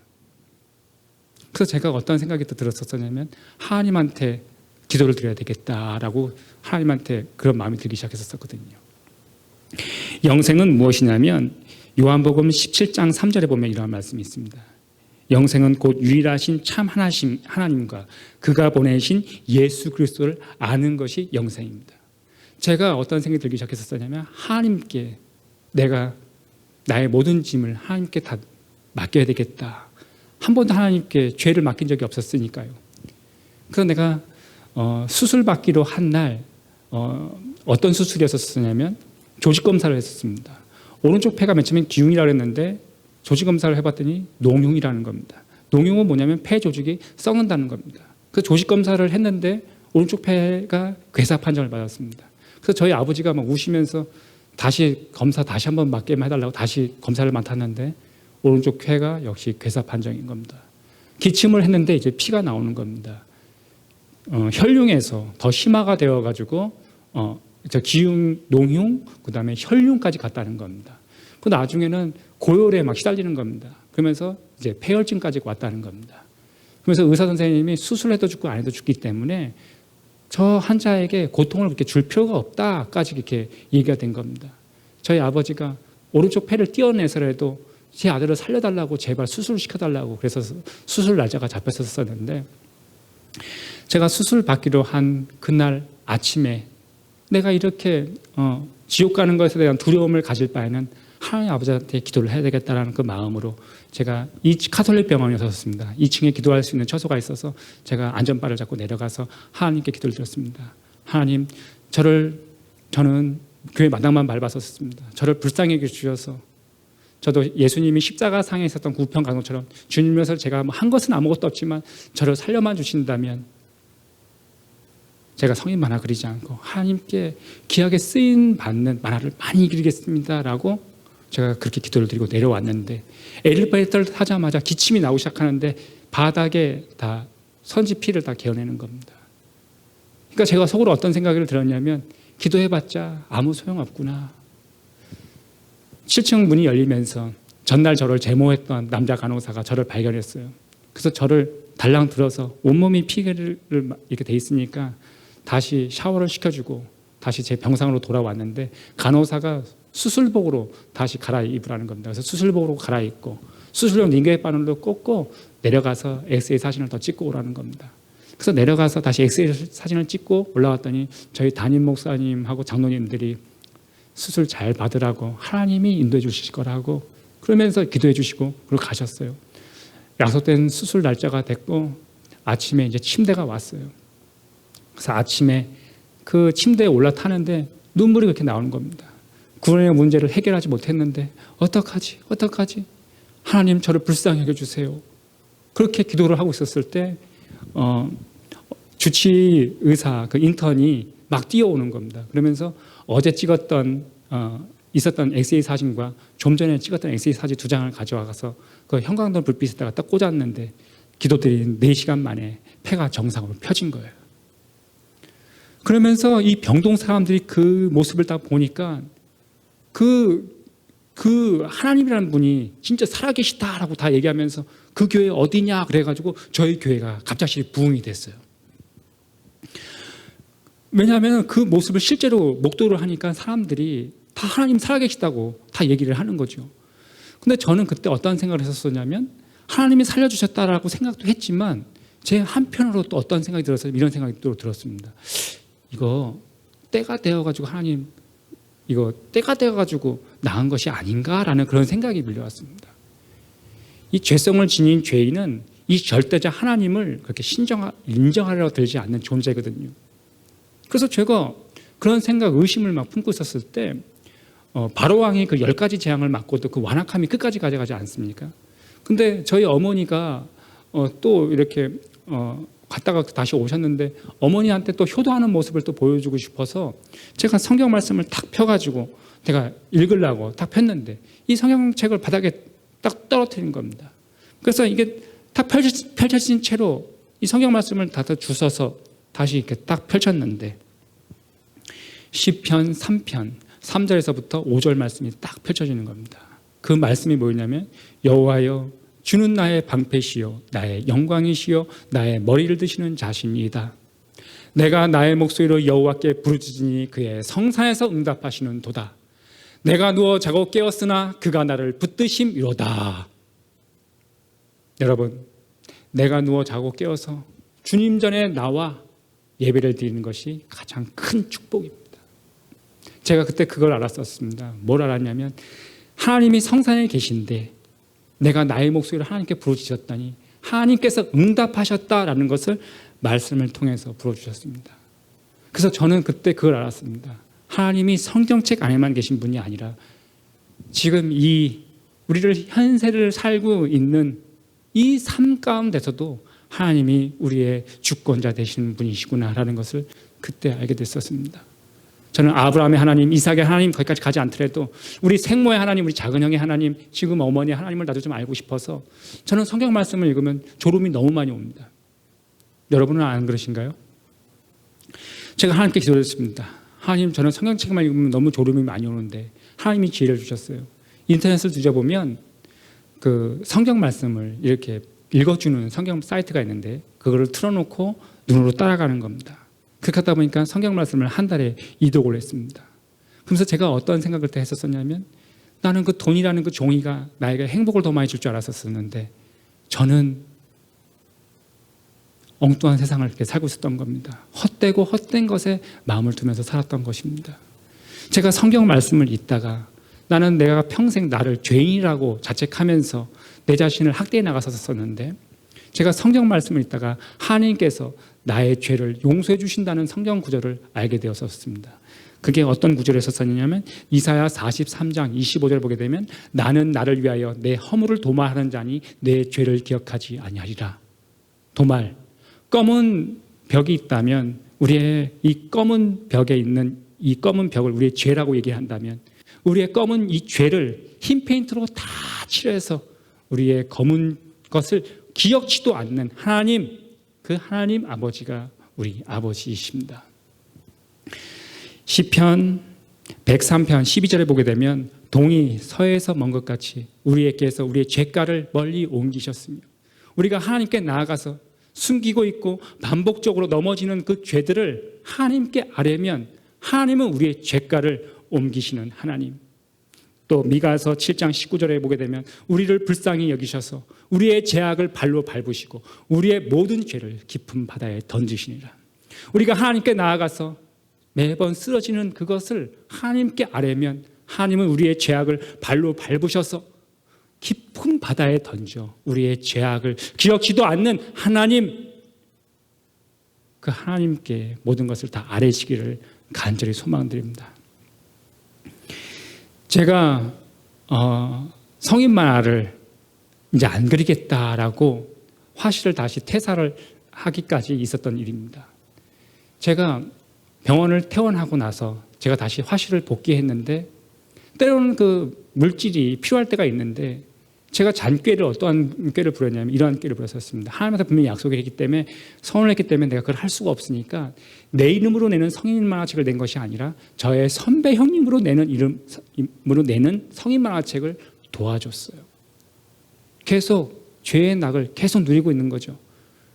그래서 제가 어떤 생각이 또 들었었냐면 하나님한테 기도를 드려야 되겠다라고 하나님한테 그런 마음이 들기 시작했었거든요. 영생은 무엇이냐면 요한복음 17장 3절에 보면 이러한 말씀이 있습니다. 영생은 곧 유일하신 참 하나님과 그가 보내신 예수 그리스도를 아는 것이 영생입니다. 제가 어떤 생각이 들기 시작했었냐면 하나님께 내가 나의 모든 짐을 하나님께 다 맡겨야 되겠다. 한 번도 하나님께 죄를 맡긴 적이 없었으니까요. 그래서 내가 수술 받기로 한 날 어떤 수술이었었냐면 조직 검사를 했었습니다. 오른쪽 폐가 맨 처음에 기흉이라고 했는데 조직 검사를 해봤더니 농흉이라는 겁니다. 농흉은 뭐냐면 폐 조직이 썩는다는 겁니다. 그 조직 검사를 했는데 오른쪽 폐가 괴사 판정을 받았습니다. 그래서 저희 아버지가 막 우시면서 다시 검사 다시 한번 맞게 해달라고 다시 검사를 맡았는데 오른쪽 폐가 역시 괴사 판정인 겁니다. 기침을 했는데 이제 피가 나오는 겁니다. 혈흉에서 더 심화가 되어가지고 기흉, 농흉, 그다음에 혈흉까지 갔다는 겁니다. 그 나중에는 고열에 막 시달리는 겁니다. 그러면서 이제 폐혈증까지 왔다는 겁니다. 그래서 의사 선생님이 수술해도 죽고 안 해도 죽기 때문에 저 환자에게 고통을 그렇게 줄 필요가 없다까지 이렇게 얘기가 된 겁니다. 저희 아버지가 오른쪽 폐를 떼어내서라도 제 아들을 살려달라고 제발 수술을 시켜달라고 그래서 수술 날짜가 잡혔었는데 제가 수술 받기로 한 그날 아침에 내가 이렇게 지옥 가는 것에 대한 두려움을 가질 바에는 하나님 아버지한테 기도를 해야 되겠다라는 그 마음으로 제가 이 카톨릭 병원이었습니다. 2층에 기도할 수 있는 처소가 있어서 제가 안전바를 잡고 내려가서 하나님께 기도를 드렸습니다. 하나님, 저는 교회 마당만 밟았었습니다. 저를 불쌍히 여겨주셔서 저도 예수님이 십자가상에 있었던 구편 간호처럼 주님께서 제가 한 것은 아무것도 없지만 저를 살려만 주신다면 제가 성인 만화 그리지 않고 하나님께 귀하게 쓰임 받는 만화를 많이 그리겠습니다라고 제가 그렇게 기도를 드리고 내려왔는데 엘리베이터를 타자마자 기침이 나오기 시작하는데 바닥에 다 선지 피를 다 개어내는 겁니다. 그러니까 제가 속으로 어떤 생각을 들었냐면 기도해봤자 아무 소용없구나. 7층 문이 열리면서 전날 저를 제모했던 남자 간호사가 저를 발견했어요. 그래서 저를 달랑 들어서 온몸이 피를 이렇게 돼 있으니까 다시 샤워를 시켜주고 다시 제 병상으로 돌아왔는데 간호사가 수술복으로 다시 갈아입으라는 겁니다. 그래서 수술복으로 갈아입고 수술용 링겔 바늘로 꽂고 내려가서 엑스레이 사진을 더 찍고 오라는 겁니다. 그래서 내려가서 다시 엑스레이 사진을 찍고 올라왔더니 저희 담임 목사님하고 장로님들이 수술 잘 받으라고 하나님이 인도해 주실 거라고 그러면서 기도해 주시고 그리고 가셨어요. 약속된 수술 날짜가 됐고 아침에 이제 침대가 왔어요. 그래서 아침에 그 침대에 올라타는데 눈물이 그렇게 나오는 겁니다. 구원의 문제를 해결하지 못했는데 어떡하지? 하나님 저를 불쌍히 여겨주세요. 그렇게 기도를 하고 있었을 때 주치 의사 그 인턴이 막 뛰어오는 겁니다. 그러면서 어제 찍었던 있었던 엑스레이 사진과 좀 전에 찍었던 엑스레이 사진 2장을 가져와서 그 형광등 불빛에다가 딱 꽂았는데 기도드린 4시간 만에 폐가 정상으로 펴진 거예요. 그러면서 이 병동 사람들이 그 모습을 딱 보니까 그 하나님이라는 분이 진짜 살아계시다라고 다 얘기하면서 그 교회 어디냐 그래가지고 저희 교회가 갑자기 부흥이 됐어요. 왜냐하면 그 모습을 실제로 목도를 하니까 사람들이 다 하나님 살아계시다고 다 얘기를 하는 거죠. 근데 저는 그때 어떤 생각을 했었냐면 하나님이 살려주셨다라고 생각도 했지만 제 한편으로 또 어떤 생각이 들어서 이런 생각이 또 들었습니다. 이거 때가 되어가지고 하나님 이거 때가 되어가지고 나은 것이 아닌가라는 그런 생각이 밀려왔습니다. 이 죄성을 지닌 죄인은 이 절대자 하나님을 그렇게 인정하려 들지 않는 존재거든요. 그래서 제가 그런 생각, 의심을 막 품고 있었을 때 바로왕이 그 10가지 재앙을 맞고도 그 완악함이 끝까지 가져가지 않습니까? 근데 저희 어머니가 또 이렇게 갔다가 다시 오셨는데 어머니한테 또 효도하는 모습을 또 보여주고 싶어서 제가 성경 말씀을 탁 펴가지고 제가 읽으려고 딱 폈는데 이 성경책을 바닥에 딱 떨어뜨린 겁니다. 그래서 이게 딱 펼쳐진 채로 이 성경 말씀을 다 주워서 다시 이렇게 딱 펼쳤는데 시편 3편 3절에서부터 5절 말씀이 딱 펼쳐지는 겁니다. 그 말씀이 뭐냐면 여호와여 주는 나의 방패시요 나의 영광이시요 나의 머리를 드시는 자신이다. 내가 나의 목소리로 여호와께 부르짖으니 그의 성산에서 응답하시는 도다. 내가 누워 자고 깨었으나 그가 나를 붙드심이로다. 여러분, 내가 누워 자고 깨어서 주님 전에 나와 예배를 드리는 것이 가장 큰 축복입니다. 제가 그때 그걸 알았었습니다. 뭘 알았냐면 하나님이 성산에 계신데 내가 나의 목소리를 하나님께 부르짖었다니 하나님께서 응답하셨다라는 것을 말씀을 통해서 불어주셨습니다. 그래서 저는 그때 그걸 알았습니다. 하나님이 성경책 안에만 계신 분이 아니라 지금 이 우리를 현세를 살고 있는 이 삶 가운데서도 하나님이 우리의 주권자 되시는 분이시구나라는 것을 그때 알게 됐었습니다. 저는 아브라함의 하나님, 이삭의 하나님 거기까지 가지 않더라도 우리 생모의 하나님, 우리 작은 형의 하나님, 지금 어머니의 하나님을 나도 좀 알고 싶어서 저는 성경 말씀을 읽으면 졸음이 너무 많이 옵니다. 여러분은 안 그러신가요? 제가 하나님께 기도했습니다. 하나님, 저는 성경책만 읽으면 너무 졸음이 많이 오는데 하나님이 지혜를 주셨어요. 인터넷을 뒤져보면 그 성경 말씀을 이렇게 읽어주는 성경 사이트가 있는데 그거를 틀어놓고 눈으로 따라가는 겁니다. 그렇게 하다 보니까 성경 말씀을 한 달에 이독을 했습니다. 그러면서 제가 어떤 생각을 때 했었냐면 나는 그 돈이라는 그 종이가 나에게 행복을 더 많이 줄 줄 알았었는데 저는 엉뚱한 세상을 이렇게 살고 있었던 겁니다. 헛되고 헛된 것에 마음을 두면서 살았던 것입니다. 제가 성경 말씀을 읽다가 나는 내가 평생 나를 죄인이라고 자책하면서 내 자신을 학대해 나갔었는데 제가 성경 말씀을 읽다가 하나님께서 나의 죄를 용서해 주신다는 성경 구절을 알게 되었었습니다. 그게 어떤 구절에 썼었냐면 이사야 43장 25절 보게 되면 나는 나를 위하여 내 허물을 도말하는 자니 내 죄를 기억하지 아니하리라. 도말, 검은 벽이 있다면 우리의 이 검은 벽에 있는 이 검은 벽을 우리의 죄라고 얘기한다면 우리의 검은 이 죄를 흰 페인트로 다 칠해서 우리의 검은 것을 기억지도 않는 하나님, 그 하나님 아버지가 우리 아버지이십니다. 시편 103편 12절에 보게 되면 동이 서에서 먼 것 같이 우리에게서 우리의 죄가를 멀리 옮기셨으며 우리가 하나님께 나아가서 숨기고 있고 반복적으로 넘어지는 그 죄들을 하나님께 아뢰면 하나님은 우리의 죄가를 옮기시는 하나님. 또 미가서 7장 19절에 보게 되면 우리를 불쌍히 여기셔서 우리의 죄악을 발로 밟으시고 우리의 모든 죄를 깊은 바다에 던지시니라. 우리가 하나님께 나아가서 매번 쓰러지는 그것을 하나님께 아뢰면 하나님은 우리의 죄악을 발로 밟으셔서 깊은 바다에 던져 우리의 죄악을 기억지도 않는 하나님, 그 하나님께 모든 것을 다 아뢰시기를 간절히 소망드립니다. 제가 성인 만화를 이제 안 그리겠다라고 화실을 다시 퇴사를 하기까지 있었던 일입니다. 제가 병원을 퇴원하고 나서 제가 다시 화실을 복귀했는데 때로는 그 물질이 필요할 때가 있는데 제가 잔꾀를 어떠한 꾀를 부렸냐면 이러한 꾀를 부렸었습니다. 하나님한테 분명히 약속을 했기 때문에 선언을 했기 때문에 내가 그걸 할 수가 없으니까 내 이름으로 내는 성인 만화책을 낸 것이 아니라 저의 선배 형님으로 내는 이름으로 내는 성인 만화책을 도와줬어요. 계속 죄의 낙을 계속 누리고 있는 거죠.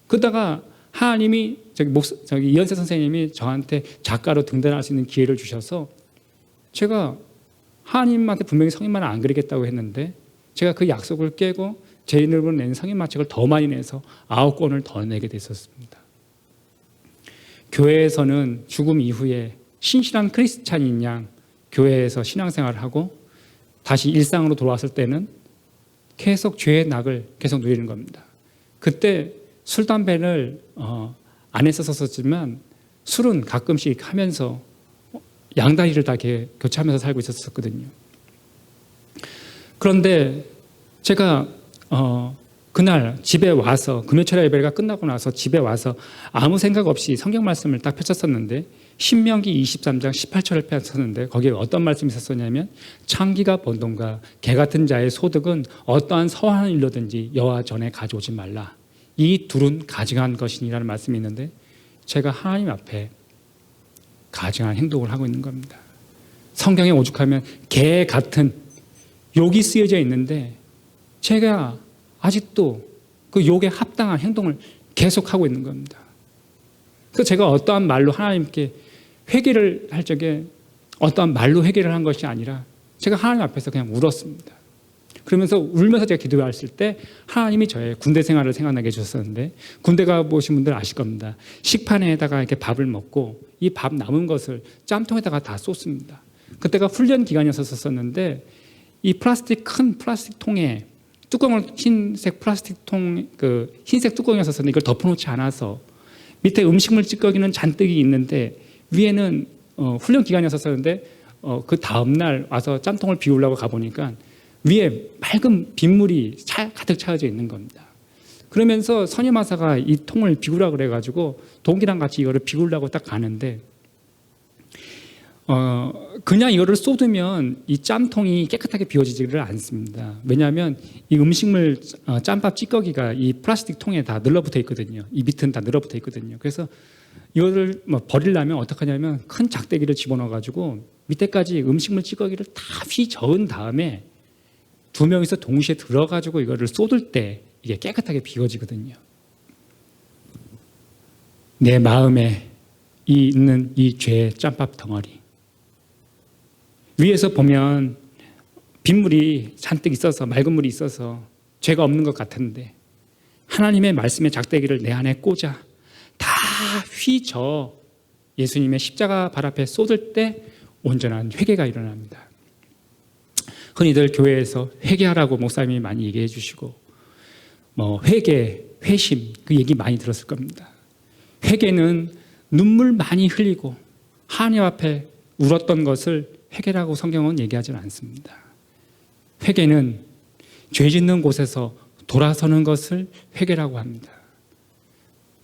그러다가 하나님이 저기 이현세 선생님이 저한테 작가로 등단할 수 있는 기회를 주셔서 제가 하나님한테 분명히 성인 만화 안 그리겠다고 했는데 제가 그 약속을 깨고 제 이름으로 낸 성인 만화책을 더 많이 내서 9권을 더 내게 됐었습니다. 교회에서는 죽음 이후에 신실한 크리스찬인 양 교회에서 신앙생활을 하고 다시 일상으로 돌아왔을 때는 계속 죄의 낙을 계속 누리는 겁니다. 그때 술, 담배를 안 했었지만 술은 가끔씩 하면서 양다리를 다 이렇게 교차하면서 살고 있었거든요. 그런데 제가 그날 집에 와서 금요철야 예배가 끝나고 나서 집에 와서 아무 생각 없이 성경 말씀을 딱 펼쳤었는데 신명기 23장 18절을 펼쳤는데 거기에 어떤 말씀이 있었냐면 창기가 번동과 개 같은 자의 소득은 어떠한 서한 일로든지 여호와 전에 가져오지 말라. 이 둘은 가증한 것이니라는 말씀이 있는데 제가 하나님 앞에 가증한 행동을 하고 있는 겁니다. 성경에 오죽하면 개 같은 욕이 쓰여져 있는데 제가 아직도 그 욕에 합당한 행동을 계속하고 있는 겁니다. 그래서 제가 어떠한 말로 하나님께 회개를 할 적에 어떠한 말로 회개를 한 것이 아니라 제가 하나님 앞에서 그냥 울었습니다. 그러면서 울면서 제가 기도했을 때 하나님이 저의 군대 생활을 생각나게 해주셨었는데 군대 가보신 분들 아실 겁니다. 식판에다가 이렇게 밥을 먹고 이 밥 남은 것을 짬통에다가 다 쏟습니다. 그때가 훈련 기간이었었는데 이 큰 플라스틱 통에 뚜껑을 흰색 플라스틱 통 흰색 뚜껑이었었는데 이걸 덮어놓지 않아서 밑에 음식물 찌꺼기는 잔뜩이 있는데 위에는 훈련 기간이었었는데 그 다음날 와서 짬통을 비우려고 가보니까 위에 맑은 빗물이 가득 차여져 있는 겁니다. 그러면서 선임하사가 이 통을 비우라 그래가지고 동기랑 같이 이거를 비우려고 딱 가는데 그냥 이거를 쏟으면 이 짬통이 깨끗하게 비워지지를 않습니다. 왜냐하면 이 음식물 짬밥 찌꺼기가 이 플라스틱 통에 다 늘러붙어 있거든요. 이 밑은 다 늘러붙어 있거든요. 그래서 이거를 버리려면 어떻게 하냐면 큰 작대기를 집어넣어가지고 밑에까지 음식물 찌꺼기를 다 휘저은 다음에 두 명이서 동시에 들어가지고 이거를 쏟을 때 이게 깨끗하게 비워지거든요. 내 마음에 있는 이 죄의 짬밥 덩어리 위에서 보면 빗물이 잔뜩 있어서 맑은 물이 있어서 죄가 없는 것 같은데 하나님의 말씀의 작대기를 내 안에 꽂아 다 휘저 예수님의 십자가 발 앞에 쏟을 때 온전한 회개가 일어납니다. 흔히들 교회에서 회개하라고 목사님이 많이 얘기해 주시고 회개, 회심 그 얘기 많이 들었을 겁니다. 회개는 눈물 많이 흘리고 하나님 앞에 울었던 것을 회개라고 성경은 얘기하지는 않습니다. 회개는 죄 짓는 곳에서 돌아서는 것을 회개라고 합니다.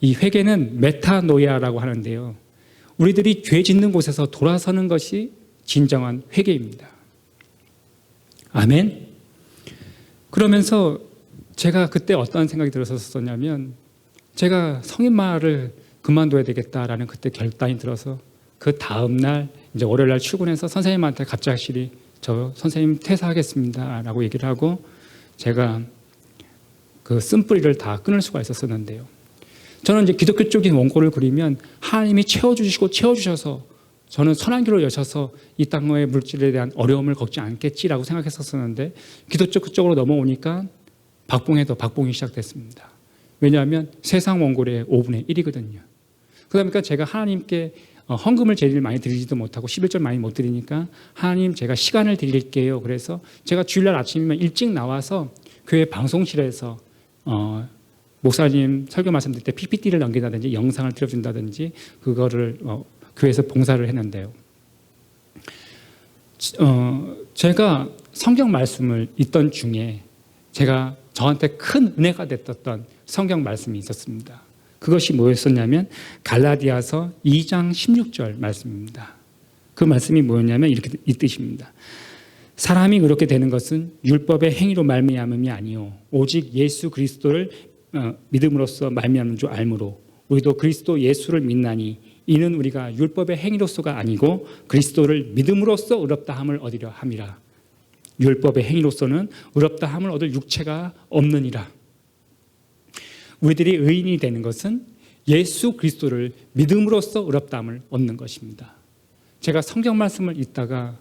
이 회개는 메타노이아라고 하는데요. 우리들이 죄 짓는 곳에서 돌아서는 것이 진정한 회개입니다. 아멘. 그러면서 제가 그때 어떤 생각이 들었었냐면 제가 성인마을을 그만둬야 되겠다라는 그때 결단이 들어서 그 다음날 이제 월요일 날 출근해서 선생님한테 갑작스레 저 선생님 퇴사하겠습니다 라고 얘기를 하고 제가 그 쓴뿌리를 다 끊을 수가 있었었는데요. 저는 이제 기독교적인 원고를 그리면 하나님이 채워주시고 채워주셔서 저는 선한 길로 여셔서 이 땅의 물질에 대한 어려움을 겪지 않겠지라고 생각했었었는데 기독교 쪽으로 넘어오니까 박봉이 시작됐습니다. 왜냐하면 세상 원고의 5분의 1이거든요. 그러니까 제가 하나님께 헌금을 제일 많이 드리지도 못하고 11절 많이 못 드리니까 하나님 제가 시간을 드릴게요. 그래서 제가 주일날 아침이면 일찍 나와서 교회 방송실에서 목사님 설교 말씀 드릴 때 PPT를 넘긴다든지 영상을 틀어준다든지 그거를 교회에서 봉사를 했는데요. 제가 성경 말씀을 읽던 중에 제가 저한테 큰 은혜가 됐던 성경 말씀이 있었습니다. 그것이 뭐였었냐면 갈라디아서 2장 16절 말씀입니다. 그 말씀이 뭐였냐면 이렇게 이 뜻입니다. 사람이 그렇게 되는 것은 율법의 행위로 말미암음이 아니요 오직 예수 그리스도를 믿음으로써 말미암는 줄 알므로 우리도 그리스도 예수를 믿나니 이는 우리가 율법의 행위로서가 아니고 그리스도를 믿음으로써 의롭다함을 얻으려 함이라. 율법의 행위로서는 의롭다함을 얻을 육체가 없느니라. 우리들이 의인이 되는 것은 예수 그리스도를 믿음으로써 의롭다함을 얻는 것입니다. 제가 성경 말씀을 읽다가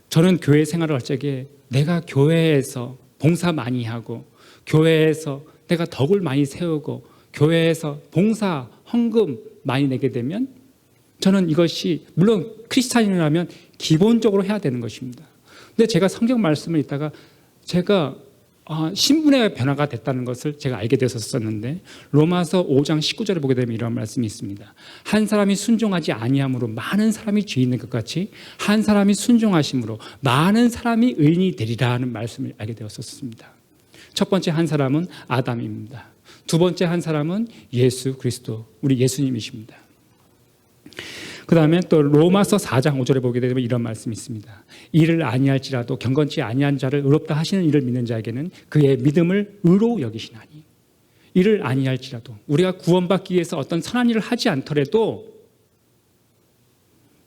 저는 교회 생활을 할 적에 내가 교회에서 봉사 많이 하고 교회에서 내가 덕을 많이 세우고 교회에서 봉사, 헌금 많이 내게 되면 저는 이것이 물론 크리스찬이라면 기본적으로 해야 되는 것입니다. 근데 제가 성경 말씀을 읽다가 제가 신분의 변화가 됐다는 것을 제가 알게 되었었는데 로마서 5장 19절을 보게 되면 이런 말씀이 있습니다. 한 사람이 순종하지 아니함으로 많은 사람이 죄 있는 것 같이 한 사람이 순종하심으로 많은 사람이 의인이 되리라는 말씀을 알게 되었었습니다. 첫 번째 한 사람은 아담입니다. 두 번째 한 사람은 예수 그리스도 우리 예수님이십니다. 그 다음에 또 로마서 4장 5절에 보게 되면 이런 말씀이 있습니다. 이를 아니할지라도 경건치 아니한 자를 의롭다 하시는 이를 믿는 자에게는 그의 믿음을 의로 여기시나니. 이를 아니할지라도 우리가 구원받기 위해서 어떤 선한 일을 하지 않더라도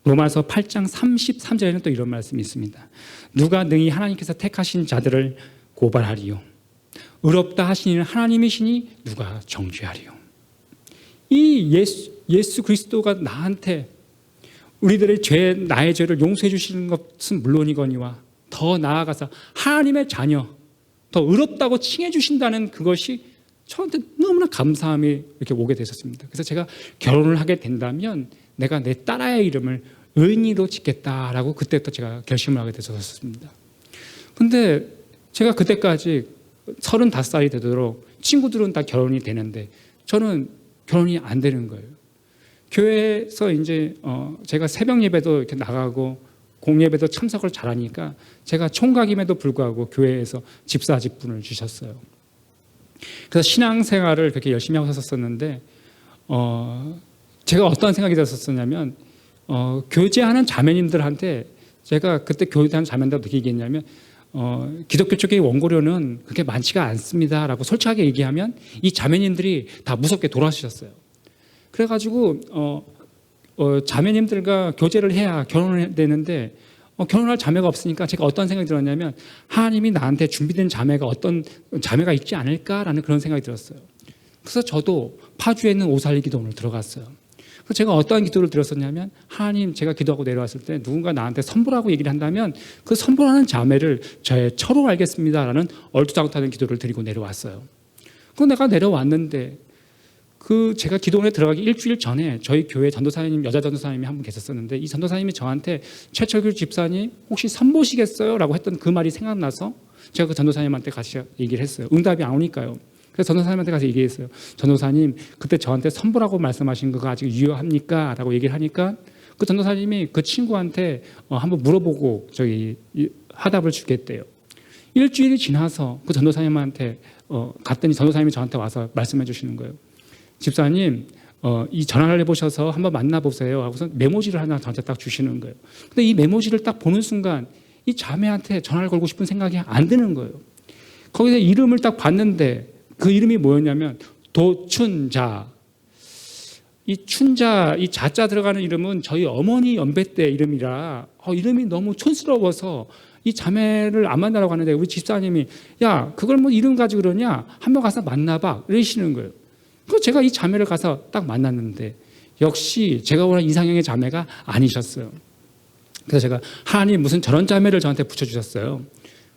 로마서 8장 33절에는 또 이런 말씀이 있습니다. 누가 능히 하나님께서 택하신 자들을 고발하리요 의롭다 하시는 하나님이시니 누가 정죄하리요. 이 예수 그리스도가 나한테 우리들의 죄, 나의 죄를 용서해 주시는 것은 물론이거니와 더 나아가서 하나님의 자녀, 더 의롭다고 칭해 주신다는 그것이 저한테 너무나 감사함이 이렇게 오게 되셨습니다. 그래서 제가 결혼을 하게 된다면 내가 내 딸아이의 이름을 의인이로 짓겠다라고 그때부터 제가 결심을 하게 되셨습니다. 근데 제가 그때까지 35살이 되도록 친구들은 다 결혼이 되는데 저는 결혼이 안 되는 거예요. 교회에서 이제 제가 새벽 예배도 이렇게 나가고 공예배도 참석을 잘하니까 제가 총각임에도 불구하고 교회에서 집사 직분을 주셨어요. 그래서 신앙생활을 그렇게 열심히 하고 있었었는데 제가 어떤 생각이 들었었냐면 교제하는 자매님들한테 제가 그때 교제하는 자매님들한테 어떻게 얘기했냐면 기독교 쪽의 원고료는 그렇게 많지가 않습니다라고 솔직하게 얘기하면 이 자매님들이 다 무섭게 돌아서셨어요. 그래가지고 자매님들과 교제를 해야 결혼을 되는데 결혼할 자매가 없으니까 제가 어떤 생각이 들었냐면 하나님이 나한테 준비된 자매가 어떤 자매가 있지 않을까라는 그런 생각이 들었어요. 그래서 저도 파주에 있는 오살리 기도원을 들어갔어요. 그래서 제가 어떠한 기도를 드렸었냐면 하나님, 제가 기도하고 내려왔을 때 누군가 나한테 선보라고 얘기를 한다면 그 선보라는 자매를 저의 처로 알겠습니다라는 얼토당토하는 기도를 드리고 내려왔어요. 그럼 내가 내려왔는데 제가 기도원에 들어가기 일주일 전에 저희 교회 전도사님, 여자 전도사님이 한 분 계셨었는데 이 전도사님이 저한테 최철규 집사님 혹시 선보시겠어요? 라고 했던 그 말이 생각나서 제가 그 전도사님한테 같이 얘기를 했어요. 응답이 안 오니까요. 그래서 전도사님한테 가서 얘기했어요. 전도사님, 그때 저한테 선보라고 말씀하신 거가 아직 유효합니까? 라고 얘기를 하니까 그 전도사님이 그 친구한테 한번 물어보고 화답을 주겠대요. 일주일이 지나서 그 전도사님한테 갔더니 전도사님이 저한테 와서 말씀해 주시는 거예요. 집사님, 이 전화를 해보셔서 한번 만나보세요 하고서 메모지를 하나 저한테 딱 주시는 거예요. 근데 이 메모지를 딱 보는 순간 이 자매한테 전화를 걸고 싶은 생각이 안 드는 거예요. 거기서 이름을 딱 봤는데 그 이름이 뭐였냐면 도춘자. 이 춘자, 이 자자 들어가는 이름은 저희 어머니 연배 때 이름이라 이름이 너무 촌스러워서 이 자매를 안 만나라고 하는데 우리 집사님이 야, 그걸 뭐 이름 가지고 그러냐? 한번 가서 만나봐. 이러시는 거예요. 그래서 제가 이 자매를 가서 딱 만났는데 역시 제가 원하는 이상형의 자매가 아니셨어요. 그래서 제가 하나님 무슨 저런 자매를 저한테 붙여주셨어요.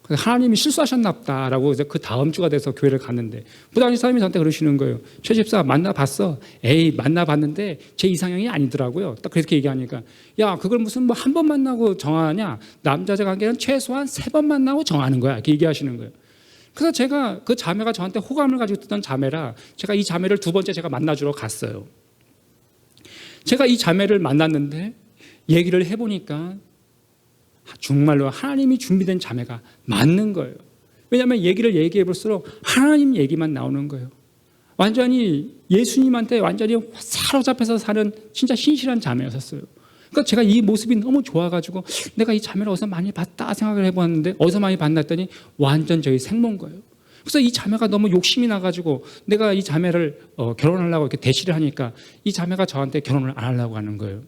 그래서 하나님이 실수하셨나 보다라고 이제 그 다음 주가 돼서 교회를 갔는데 부장님 사람이 저한테 그러시는 거예요. 최 집사 만나봤어? 에이, 만나봤는데 제 이상형이 아니더라고요. 딱 그렇게 얘기하니까 야, 그걸 무슨 뭐 한 번 만나고 정하냐? 남자자 관계는 최소한 3번 만나고 정하는 거야. 이렇게 얘기하시는 거예요. 그래서 제가 그 자매가 저한테 호감을 가지고 있던 자매라 제가 이 자매를 2번째 제가 만나주러 갔어요. 제가 이 자매를 만났는데 얘기를 해보니까 정말로 하나님이 준비된 자매가 맞는 거예요. 왜냐하면 얘기를 얘기해 볼수록 하나님 얘기만 나오는 거예요. 완전히 예수님한테 완전히 사로잡혀서 사는 진짜 신실한 자매였었어요. 그러니까 제가 이 모습이 너무 좋아가지고 내가 이 자매를 어디서 많이 봤다 생각을 해보았는데 어디서 많이 봤나 했더니 완전 저희 생모인 거예요. 그래서 이 자매가 너무 욕심이 나가지고 내가 이 자매를 결혼하려고 이렇게 대시를 하니까 이 자매가 저한테 결혼을 안 하려고 하는 거예요.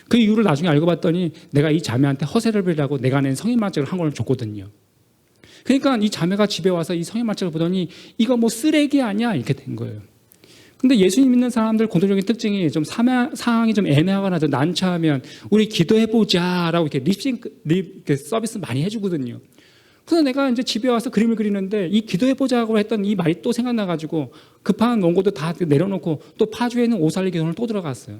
그 이유를 나중에 알고 봤더니 내가 이 자매한테 허세를 부리려고 내가 낸 성인만증을 한 권을 줬거든요. 그러니까 이 자매가 집에 와서 이 성인만증을 보더니 이거 뭐 쓰레기 아니야? 이렇게 된 거예요. 근데 예수님 믿는 사람들 공통적인 특징이 좀 상황이 좀 애매하거나 좀 난처하면 우리 기도해보자라고 이렇게 립 서비스 많이 해주거든요. 그래서 내가 이제 집에 와서 그림을 그리는데 이 기도해보자고 했던 이 말이 또 생각나가지고 급한 원고도 다 내려놓고 또 파주에 있는 오살리 기도원을 또 들어갔어요.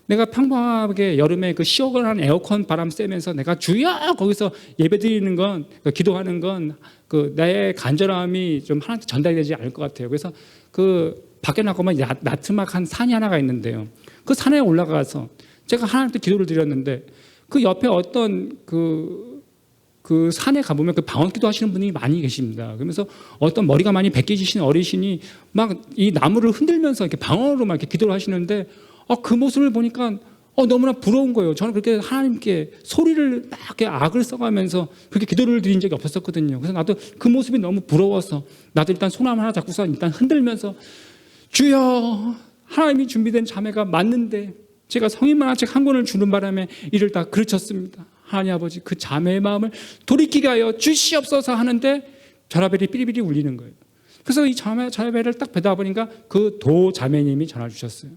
내가 평범하게 여름에 그 시원한 에어컨 바람 쐬면서 내가 주여 거기서 예배드리는 건 기도하는 건 그 나의 간절함이 좀 하나한테 전달이 되지 않을 것 같아요. 그래서 그 밖에 나가면 나트막한 산이 하나가 있는데요. 그 산에 올라가서 제가 하나님께 기도를 드렸는데 그 옆에 어떤 그 산에 가보면 그 방언기도 하시는 분이 많이 계십니다. 그러면서 어떤 머리가 많이 벗겨지신 어르신이 막 이 나무를 흔들면서 이렇게 방언으로 막 이렇게 기도를 하시는데 그 모습을 보니까 너무나 부러운 거예요. 저는 그렇게 하나님께 소리를 막 이렇게 악을 써가면서 그렇게 기도를 드린 적이 없었거든요. 그래서 나도 그 모습이 너무 부러워서 나도 일단 손 하나 잡고서 일단 흔들면서 주여, 하나님이 준비된 자매가 맞는데 제가 성인만화책 한 권을 주는 바람에 이를 다 그르쳤습니다. 하나님 아버지, 그 자매의 마음을 돌이키게 하여 주시옵소서 하는데 전화벨이 삐리삐리 울리는 거예요. 그래서 이 전화벨을 딱 받아 보니까 그 도 자매님이 전화 주셨어요.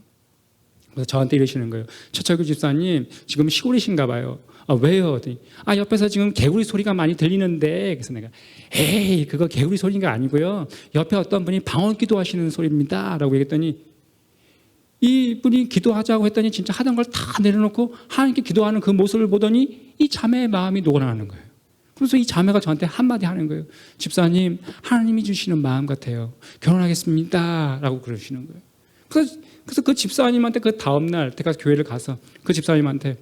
그래서 저한테 이러시는 거예요. 최철규 집사님, 지금 시골이신가 봐요. 왜요? 옆에서 지금 개구리 소리가 많이 들리는데. 그래서 내가 에이, 그거 개구리 소리가 아니고요. 옆에 어떤 분이 방언 기도하시는 소리입니다. 라고 얘기했더니 이분이 기도하자고 했더니 진짜 하던 걸 다 내려놓고 하나님께 기도하는 그 모습을 보더니 이 자매의 마음이 녹아나는 거예요. 그래서 이 자매가 저한테 한마디 하는 거예요. 집사님, 하나님이 주시는 마음 같아요. 결혼하겠습니다. 라고 그러시는 거예요. 그래서 그 집사님한테 그 다음날 제가 교회를 가서 그 집사님한테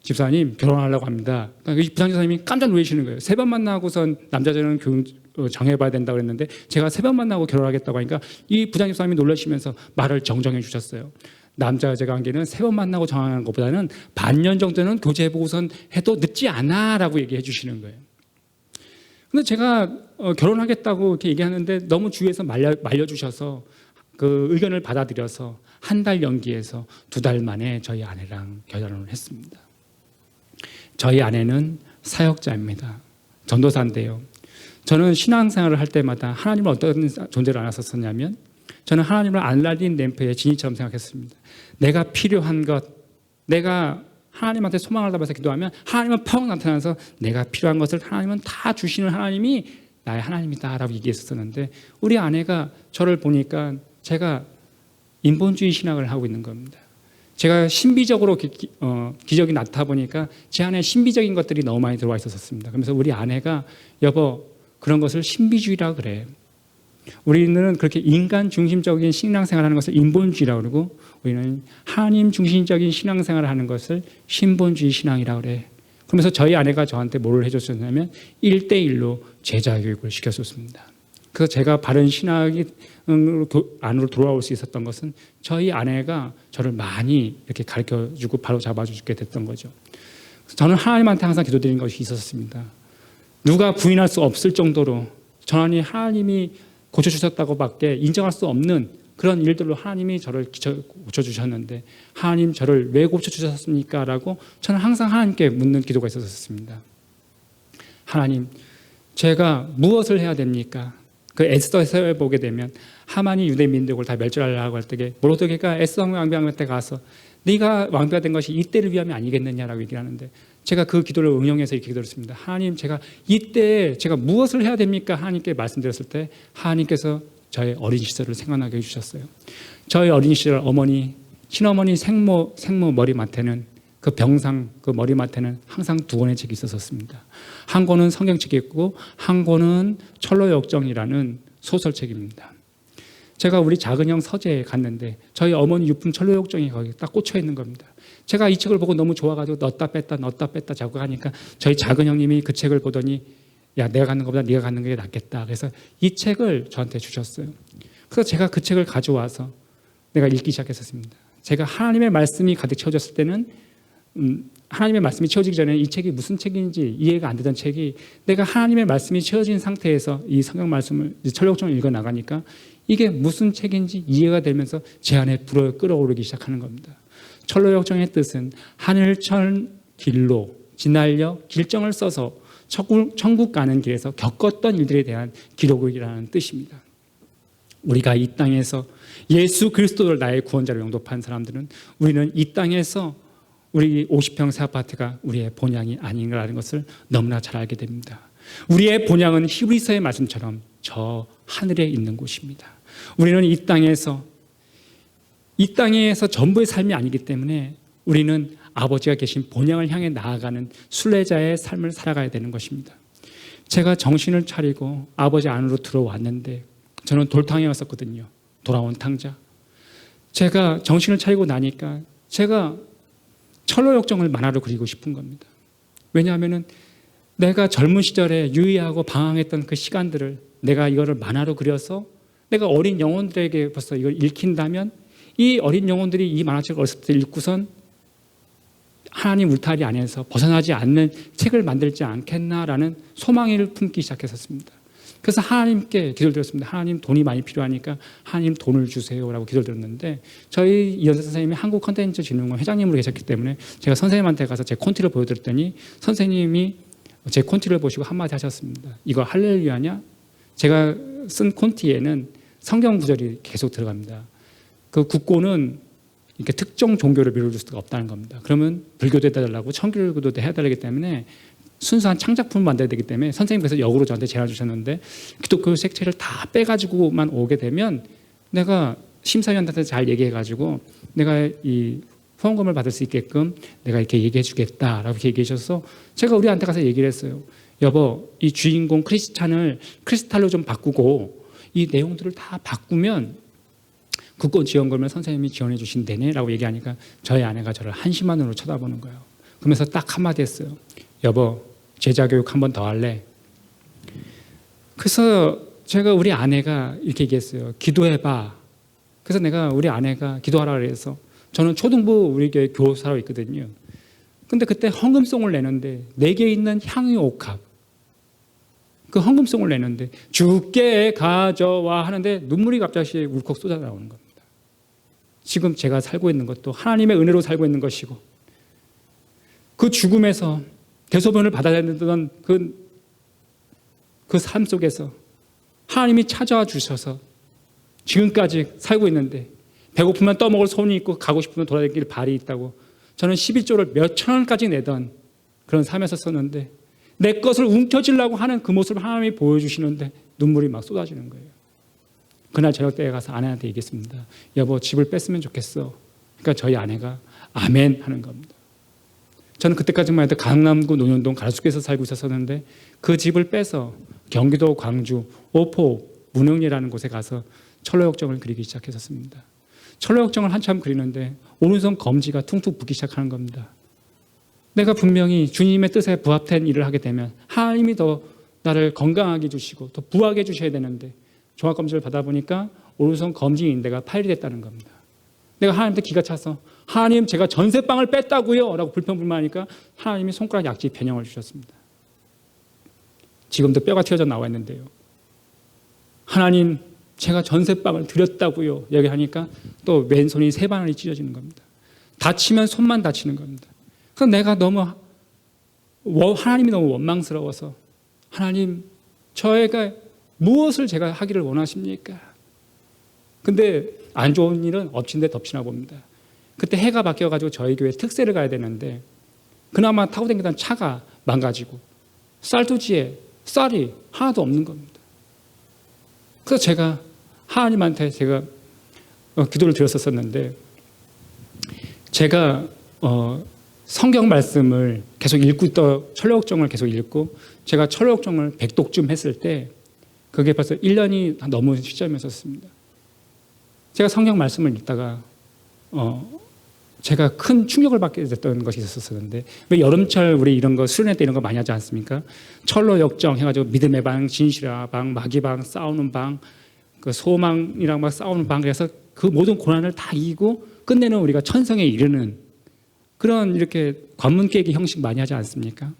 집사님 결혼하려고 합니다. 그러니까 이 부장집사님이 깜짝 놀라시는 거예요. 3번 만나고선 남자들은 교육 정해봐야 된다고 그랬는데 제가 3번 만나고 결혼하겠다고 하니까 이 부장집사님이 놀라시면서 말을 정정해 주셨어요. 남자 여자 관계는 3번 만나고 정하는 것보다는 반년 정도는 교제해보고선 해도 늦지 않아 라고 얘기해 주시는 거예요. 근데 제가 결혼하겠다고 이렇게 얘기하는데 너무 주위에서 말려주셔서 그 의견을 받아들여서 한 달 연기해서 2달 만에 저희 아내랑 결혼을 했습니다. 저희 아내는 사역자입니다. 전도사인데요. 저는 신앙생활을 할 때마다 하나님을 어떤 존재로 알았었냐면 저는 하나님을 알라딘 램프의 지니처럼 생각했습니다. 내가 필요한 것, 내가 하나님한테 소망을 담아서 기도하면 하나님은 펑 나타나서 내가 필요한 것을 하나님은 다 주시는 하나님이 나의 하나님이다 라고 얘기했었는데 우리 아내가 저를 보니까 제가 인본주의 신학을 하고 있는 겁니다. 제가 신비적으로 기적이 나타 보니까 제 안에 신비적인 것들이 너무 많이 들어와 있었습니다. 그러면서 우리 아내가 여보 그런 것을 신비주의라고 그래. 우리는 그렇게 인간 중심적인 신앙생활을 하는 것을 인본주의라고 그러고 우리는 하나님 중심적인 신앙생활을 하는 것을 신본주의 신앙이라고 그래. 그러면서 저희 아내가 저한테 뭐를 해줬었냐면 1대1로 제자 교육을 시켰었습니다. 그래서 제가 바른 신학이 안으로 돌아올 수 있었던 것은 저희 아내가 저를 많이 이렇게 가르쳐주고 바로 잡아주게 됐던 거죠. 저는 하나님한테 항상 기도드린 것이 있었습니다. 누가 부인할 수 없을 정도로 저는 하나님이 고쳐주셨다고밖에 인정할 수 없는 그런 일들로 하나님이 저를 고쳐주셨는데 하나님 저를 왜 고쳐주셨습니까? 라고 저는 항상 하나님께 묻는 기도가 있었습니다. 하나님 제가 무엇을 해야 됩니까? 그 에스더서에 보게 되면 하만이 유대 민족을 다 멸절하려고 할 때에 모르드게가 에스더 왕비한테 가서 네가 왕비가 된 것이 이때를 위함이 아니겠느냐라고 얘기를 하는데 제가 그 기도를 응용해서 이렇게 기도했습니다. 하나님 제가 이때 제가 무엇을 해야 됩니까? 하나님께 말씀드렸을 때 하나님께서 저의 어린 시절을 생각나게 해주셨어요. 저의 어린 시절 어머니, 친어머니 생모 머리맡에는 그 병상 그 머리맡에는 항상 2권의 책이 있었습니다. 한 권은 성경책이었고 한 권은 철로역정이라는 소설책입니다. 제가 우리 작은 형 서재에 갔는데 저희 어머니 유품 철로역정이 거기 딱 꽂혀 있는 겁니다. 제가 이 책을 보고 너무 좋아가지고 넣었다 뺐다 자꾸 하니까 저희 작은 형님이 그 책을 보더니 야 내가 갖는 것보다 네가 갖는 게 낫겠다. 그래서 이 책을 저한테 주셨어요. 그래서 제가 그 책을 가져와서 내가 읽기 시작했었습니다. 제가 하나님의 말씀이 가득 채워졌을 때는 하나님의 말씀이 채워지기 전에 이 책이 무슨 책인지 이해가 안 되던 책이 내가 하나님의 말씀이 채워진 상태에서 이 성경 말씀을 철로역정을 읽어 나가니까 이게 무슨 책인지 이해가 되면서 제 안에 불을 끌어오르기 시작하는 겁니다. 철로역정의 뜻은 하늘천 길로 지날려 길정을 써서 천국 가는 길에서 겪었던 일들에 대한 기록이라는 뜻입니다. 우리가 이 땅에서 예수 그리스도를 나의 구원자로 영접한 사람들은 우리는 이 땅에서 우리 50평 새 아파트가 우리의 본향이 아닌가라는 것을 너무나 잘 알게 됩니다. 우리의 본향은 히브리서의 말씀처럼 저 하늘에 있는 곳입니다. 우리는 이 땅에서 전부의 삶이 아니기 때문에 우리는 아버지가 계신 본향을 향해 나아가는 순례자의 삶을 살아가야 되는 것입니다. 제가 정신을 차리고 아버지 안으로 들어왔는데 저는 돌탕에 왔었거든요. 돌아온 탕자. 제가 정신을 차리고 나니까 제가 철로역정을 만화로 그리고 싶은 겁니다. 왜냐하면 내가 젊은 시절에 유의하고 방황했던 그 시간들을 내가 이거를 만화로 그려서 내가 어린 영혼들에게 벌써 이걸 읽힌다면 이 어린 영혼들이 이 만화책을 어렸을 때 읽고선 하나님 울타리 안에서 벗어나지 않는 책을 만들지 않겠나라는 소망을 품기 시작했었습니다. 그래서 하나님께 기도를 드렸습니다. 하나님 돈이 많이 필요하니까 하나님 돈을 주세요라고 기도를 드렸는데 저희 이현세 선생님이 한국컨텐츠진흥원 회장님으로 계셨기 때문에 제가 선생님한테 가서 제 콘티를 보여드렸더니 선생님이 제 콘티를 보시고 한마디 하셨습니다. 이거 할렐루야냐? 제가 쓴 콘티에는 성경 구절이 계속 들어갑니다. 그 국고는 이렇게 특정 종교를 밀어줄 수가 없다는 겁니다. 그러면 불교도 해달라고 천교도 해달라기 때문에 순수한 창작품을 만들어야 되기 때문에 선생님께서 역으로 저한테 제안을 주셨는데 기독교 색채를 다 빼가지고만 오게 되면 내가 심사위원한테 잘 얘기해가지고 내가 이 후원금을 받을 수 있게끔 내가 이렇게 얘기해 주겠다라고 얘기해 주셔서 제가 우리한테 가서 얘기를 했어요. 여보, 이 주인공 크리스찬을 크리스탈로 좀 바꾸고 이 내용들을 다 바꾸면 국고 지원 걸면 선생님이 지원해 주신다네 라고 얘기하니까 저희 아내가 저를 한심한으로 쳐다보는 거예요. 그러면서 딱 한마디 했어요. 여보, 제자교육 한 번 더 할래? 그래서 제가 우리 아내가 이렇게 얘기했어요. 기도해봐. 그래서 내가 우리 아내가 기도하라 그래서 저는 초등부 우리 교회 교사로 있거든요. 근데 그때 헌금송을 내는데 내게 있는 향유 옥합, 그 헌금송을 내는데 주께 가져와 하는데 눈물이 갑자기 울컥 쏟아 나오는 겁니다. 지금 제가 살고 있는 것도 하나님의 은혜로 살고 있는 것이고 그 죽음에서 대소변을 받아야 되던 그 삶 속에서 하나님이 찾아와 주셔서 지금까지 살고 있는데 배고프면 떠먹을 손이 있고 가고 싶으면 돌아다닐 발이 있다고 저는 11조를 몇 천 원까지 내던 그런 삶에서 썼는데 내 것을 움켜쥐려고 하는 그 모습을 하나님이 보여주시는데 눈물이 막 쏟아지는 거예요. 그날 저녁 때에 가서 아내한테 얘기했습니다. 여보, 집을 뺐으면 좋겠어. 그러니까 저희 아내가 아멘 하는 겁니다. 저는 그때까지만 해도 강남구 논현동 가로수길에서 살고 있었는데 그 집을 빼서 경기도 광주 오포 문흥리라는 곳에 가서 철로역정을 그리기 시작했었습니다. 철로역정을 한참 그리는데 오른손 검지가 퉁퉁 붓기 시작하는 겁니다. 내가 분명히 주님의 뜻에 부합된 일을 하게 되면 하나님이 더 나를 건강하게 해주시고 더 부하게 해주셔야 되는데 종합검진을 받아보니까 오른손 검지 인대가 파열이 됐다는 겁니다. 내가 하나님한테 기가 차서 하나님 제가 전세방을 뺐다고요 라고 불평불만하니까 하나님이 손가락 약지 변형을 주셨습니다. 지금도 뼈가 튀어져 나와 있는데요. 하나님 제가 전세방을 드렸다고요 얘기하니까 또 왼손이 세 바늘이 찢어지는 겁니다. 다치면 손만 다치는 겁니다. 그래서 내가 하나님이 너무 원망스러워서 하나님 저희가 무엇을 제가 하기를 원하십니까? 근데 안 좋은 일은 엎친 데 덮치나 봅니다. 그때 해가 바뀌어가지고 저희 교회 특세를 가야 되는데 그나마 타고 다니던 차가 망가지고 쌀두지에 쌀이 하나도 없는 겁니다. 그래서 제가 하나님한테 제가 기도를 드렸었는데 제가 성경 말씀을 계속 읽고 있던 철로역정을 계속 읽고 제가 철로역정을 100독쯤 했을 때 그게 벌써 1년이 넘은 시점이었습니다. 제가 성경 말씀을 읽다가 제가 큰 충격을 받게 됐던 것이 있었었는데 왜 여름철 우리 이런 거 수련회 때 이런 거 많이 하지 않습니까? 철로 역정 해가지고 믿음의 방, 진실의 방, 마귀 방, 싸우는 방, 그 소망이랑 막 싸우는 방 그래서 그 모든 고난을 다 이기고 끝내는 우리가 천성에 이르는 그런 이렇게 관문 깨기 형식 많이 하지 않습니까?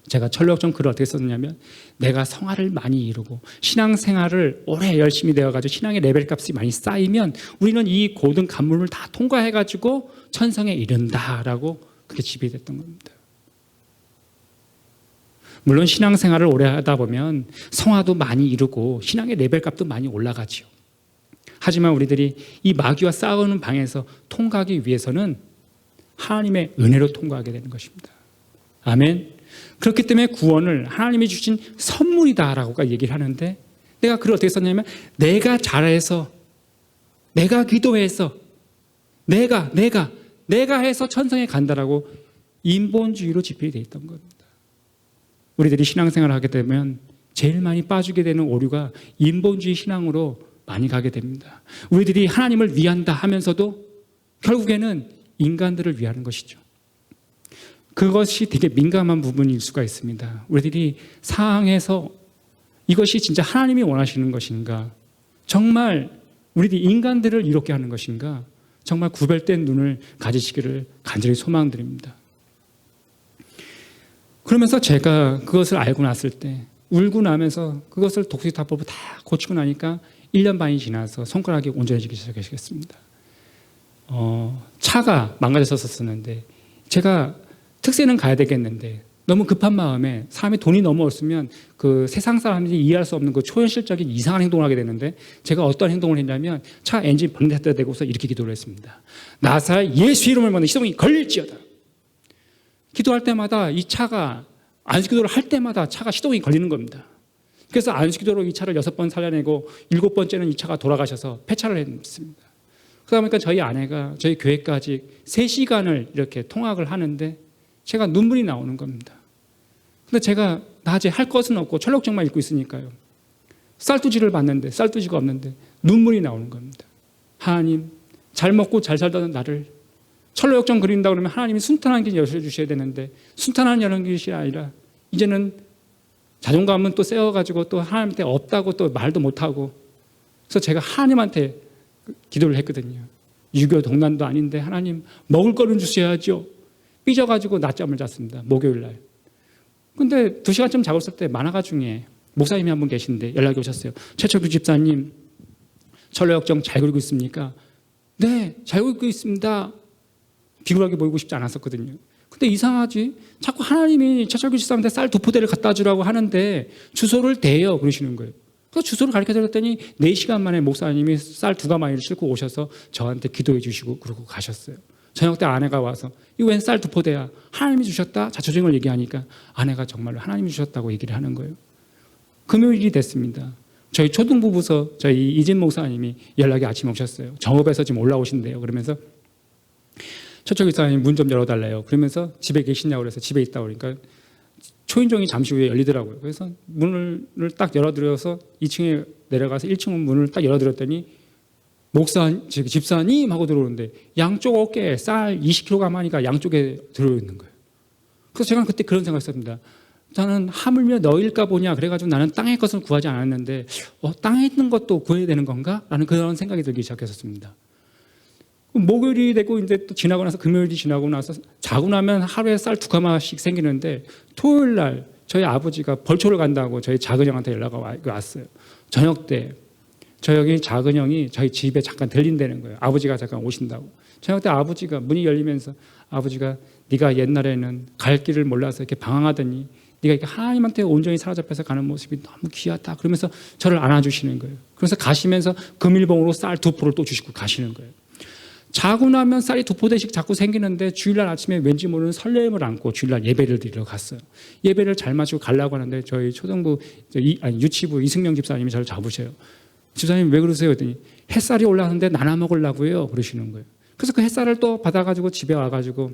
제가 철로역정 글을 어떻게 썼냐면 내가 성화를 많이 이루고 신앙생활을 오래 열심히 되어가지고 신앙의 레벨 값이 많이 쌓이면 우리는 이 고든 관문을 다 통과해가지고 천성에 이른다라고 그렇게 지배됐던 겁니다. 물론 신앙생활을 오래 하다 보면 성화도 많이 이루고 신앙의 레벨 값도 많이 올라가죠. 하지만 우리들이 이 마귀와 싸우는 방에서 통과하기 위해서는 하나님의 은혜로 통과하게 되는 것입니다. 아멘. 그렇기 때문에 구원을 하나님이 주신 선물이다라고 얘기를 하는데 내가 글을 어떻게 썼냐면 내가 잘해서 내가 기도해서 내가 해서 천성에 간다라고 인본주의로 집필이 되어 있던 겁니다. 우리들이 신앙생활을 하게 되면 제일 많이 빠지게 되는 오류가 인본주의 신앙으로 많이 가게 됩니다. 우리들이 하나님을 위한다 하면서도 결국에는 인간들을 위하는 것이죠. 그것이 되게 민감한 부분일 수가 있습니다. 우리들이 사항에서 이것이 진짜 하나님이 원하시는 것인가? 정말 우리들이 인간들을 이롭게 하는 것인가? 정말 구별된 눈을 가지시기를 간절히 소망드립니다. 그러면서 제가 그것을 알고 났을 때 울고 나면서 그것을 독수리타법을 다 고치고 나니까 1년 반이 지나서 손가락이 온전해지기 시작했습니다. 차가 망가졌었는데 제가 특세는 가야 되겠는데 너무 급한 마음에 사람이 돈이 너무 없으면 그 세상 사람들이 이해할 수 없는 그 초현실적인 이상한 행동을 하게 되는데 제가 어떤 행동을 했냐면 차 엔진 방대했다 대고서 이렇게 기도를 했습니다. 나사 예수 이름을 받는 시동이 걸릴지어다. 기도할 때마다 이 차가 안식기도를 할 때마다 차가 시동이 걸리는 겁니다. 그래서 안식기도로 이 차를 6번 살려내고 7번째는 이 차가 돌아가셔서 폐차를 했습니다. 그러다 보니까 저희 아내가 저희 교회까지 3시간을 이렇게 통학을 하는데 제가 눈물이 나오는 겁니다. 근데 제가 낮에 할 것은 없고 철록정만 읽고 있으니까요. 쌀두지를 봤는데 쌀두지가 없는데 눈물이 나오는 겁니다. 하나님, 잘 먹고 잘 살던 나를 철로역정 그린다 그러면 하나님이 순탄한 길 열어주셔야 되는데 순탄한 여는 길이 아니라 이제는 자존감은 또 세워가지고 또 하나님한테 없다고 또 말도 못하고, 그래서 제가 하나님한테 기도를 했거든요. 유교 동란도 아닌데 하나님 먹을 거는 주셔야죠. 삐져가지고 낮잠을 잤습니다. 목요일 날. 근데 2시간쯤 자고 있을 때 만화가 중에 목사님이 한 분 계신데 연락이 오셨어요. 최철규 집사님, 철로역정 잘 그리고 있습니까? 네, 잘 그리고 있습니다. 비굴하게 보이고 싶지 않았었거든요. 근데 이상하지? 자꾸 하나님이 최철규 집사한테 쌀 2포대를 갖다 주라고 하는데 주소를 대요 그러시는 거예요. 그래서 주소를 가르쳐 드렸더니 4시간 만에 목사님이 쌀 2가마니를 싣고 오셔서 저한테 기도해 주시고 그러고 가셨어요. 저녁 때 아내가 와서 이거 웬 쌀 2포대야? 하나님이 주셨다? 자초지종을 얘기하니까 아내가 정말로 하나님이 주셨다고 얘기를 하는 거예요. 금요일이 됐습니다. 저희 초등부부서 저희 이진 목사님이 연락이 아침에 오셨어요. 정읍에서 지금 올라오신대요. 그러면서 최철규 집사님 문 좀 열어달래요. 그러면서 집에 계시냐고 그래서 집에 있다고 그러니까 초인종이 잠시 후에 열리더라고요. 그래서 문을 딱 열어드려서 2층에 내려가서 1층 문을 딱 열어드렸더니 집사님 하고 들어오는데 양쪽 어깨에 쌀 20kg 가마니까 양쪽에 들어있는 거예요. 그래서 제가 그때 그런 생각을 했습니다. 저는 하물며 너일까 보냐 그래가지고 나는 땅의 것을 구하지 않았는데 땅에 있는 것도 구해야 되는 건가? 라는 그런 생각이 들기 시작했었습니다. 목요일이 되고 이제 또 지나고 나서 금요일이 지나고 나서 자고 나면 하루에 쌀 2가마씩 생기는데 토요일 날 저희 아버지가 벌초를 간다고 저희 작은 형한테 연락이 왔어요. 저녁 때 저희 작은 형이 저희 집에 잠깐 들린다는 거예요. 아버지가 잠깐 오신다고. 저녁 때 아버지가 문이 열리면서 아버지가 네가 옛날에는 갈 길을 몰라서 이렇게 방황하더니 네가 이렇게 하나님한테 온전히 사로잡혀서 가는 모습이 너무 귀하다. 그러면서 저를 안아주시는 거예요. 그래서 가시면서 금일봉으로 쌀 2포를 또 주시고 가시는 거예요. 자고 나면 쌀이 2포대씩 자꾸 생기는데 주일날 아침에 왠지 모르는 설렘을 안고 주일날 예배를 드리러 갔어요. 예배를 잘 마치고 가려고 하는데 저희 초등부 유치부 이승명 집사님이 저를 잡으셔요. 집사님 왜 그러세요? 했더니 햇살이 올라왔는데 나눠 먹으려고요 그러시는 거예요. 그래서 그 햇살을 또 받아가지고 집에 와가지고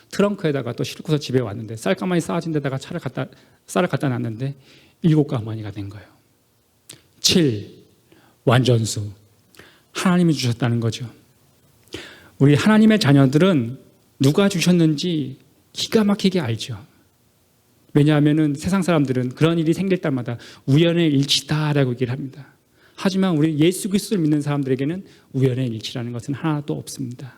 트렁크에다가 또 싣고서 집에 왔는데 쌀가마니 쌓아진 데다가 쌀을 갖다 놨는데 7가마니가 된 거예요. 7. 완전수. 하나님이 주셨다는 거죠. 우리 하나님의 자녀들은 누가 주셨는지 기가 막히게 알죠. 왜냐하면 세상 사람들은 그런 일이 생길 때마다 우연의 일치다라고 얘기를 합니다. 하지만 우리 예수 그리스도를 믿는 사람들에게는 우연의 일치라는 것은 하나도 없습니다.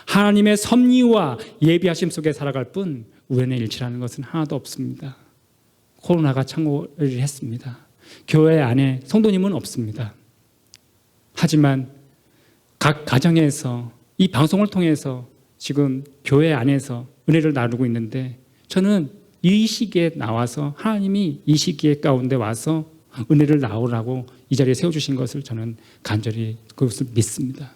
하나님의 섭리와 예비하심 속에 살아갈 뿐 우연의 일치라는 것은 하나도 없습니다. 코로나가 창궐을 했습니다. 교회 안에 성도님은 없습니다. 하지만 각 가정에서 이 방송을 통해서 지금 교회 안에서 은혜를 나누고 있는데 저는 이 시기에 나와서 하나님이 이 시기에 가운데 와서 은혜를 나오라고 이 자리에 세워주신 것을 저는 간절히 그것을 믿습니다.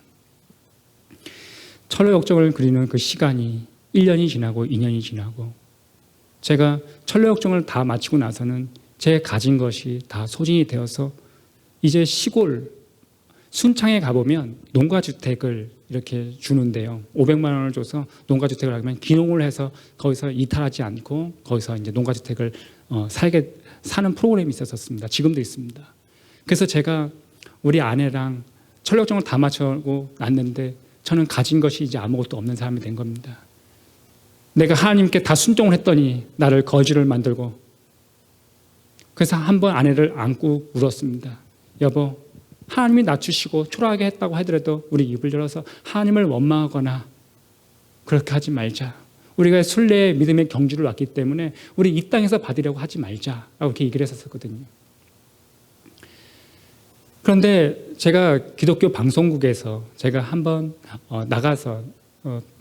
철로역정을 그리는 그 시간이 1년이 지나고 2년이 지나고 제가 철로역정을 다 마치고 나서는 제 가진 것이 다 소진이 되어서 이제 시골 순창에 가보면 농가주택을 이렇게 주는데요. 500만 원을 줘서 농가주택을 하면 기농을 해서 거기서 이탈하지 않고 거기서 이제 농가주택을 사는 프로그램이 있었습니다. 지금도 있습니다. 그래서 제가 우리 아내랑 철로역정을 다 마치고 났는데 저는 가진 것이 이제 아무것도 없는 사람이 된 겁니다. 내가 하나님께 다 순종을 했더니 나를 거지를 만들고 그래서 한번 아내를 안고 울었습니다. 여보, 하나님이 낮추시고 초라하게 했다고 하더라도 우리 입을 열어서 하나님을 원망하거나 그렇게 하지 말자. 우리가 순례의 믿음의 경주를 왔기 때문에 우리 이 땅에서 받으려고 하지 말자라고 이렇게 얘기를 했었거든요. 그런데 제가 기독교 방송국에서 제가 한번 나가서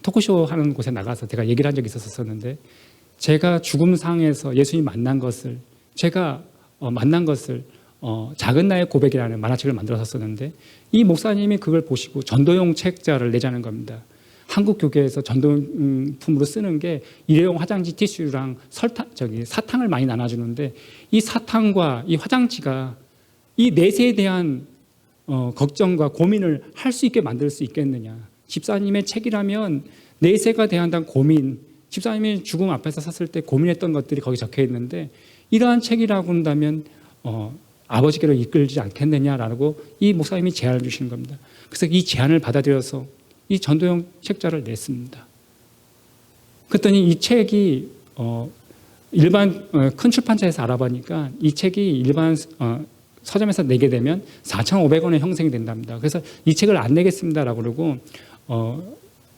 토크쇼 하는 곳에 나가서 제가 얘기를 한 적이 있었었는데 제가 죽음 상에서 예수님 만난 것을 제가 만난 것을 작은 나의 고백이라는 만화책을 만들었었는데 이 목사님이 그걸 보시고 전도용 책자를 내자는 겁니다. 한국 교계에서 전도용품으로 쓰는 게 일회용 화장지 티슈랑 사탕을 많이 나눠주는데 이 사탕과 이 화장지가 이 내세에 대한 걱정과 고민을 할 수 있게 만들 수 있겠느냐. 집사님의 책이라면 내세가 대한 고민, 집사님이 죽음 앞에서 섰을 때 고민했던 것들이 거기 적혀 있는데 이러한 책이라고 한다면 아버지께로 이끌지 않겠느냐라고 이 목사님이 제안을 주시는 겁니다. 그래서 이 제안을 받아들여서 이 전도형 책자를 냈습니다. 그랬더니 이 책이 일반 큰 출판사에서 알아보니까 이 책이 일반 서점에서 내게 되면 4,500원의 형성이 된답니다. 그래서 이 책을 안 내겠습니다라고 그러고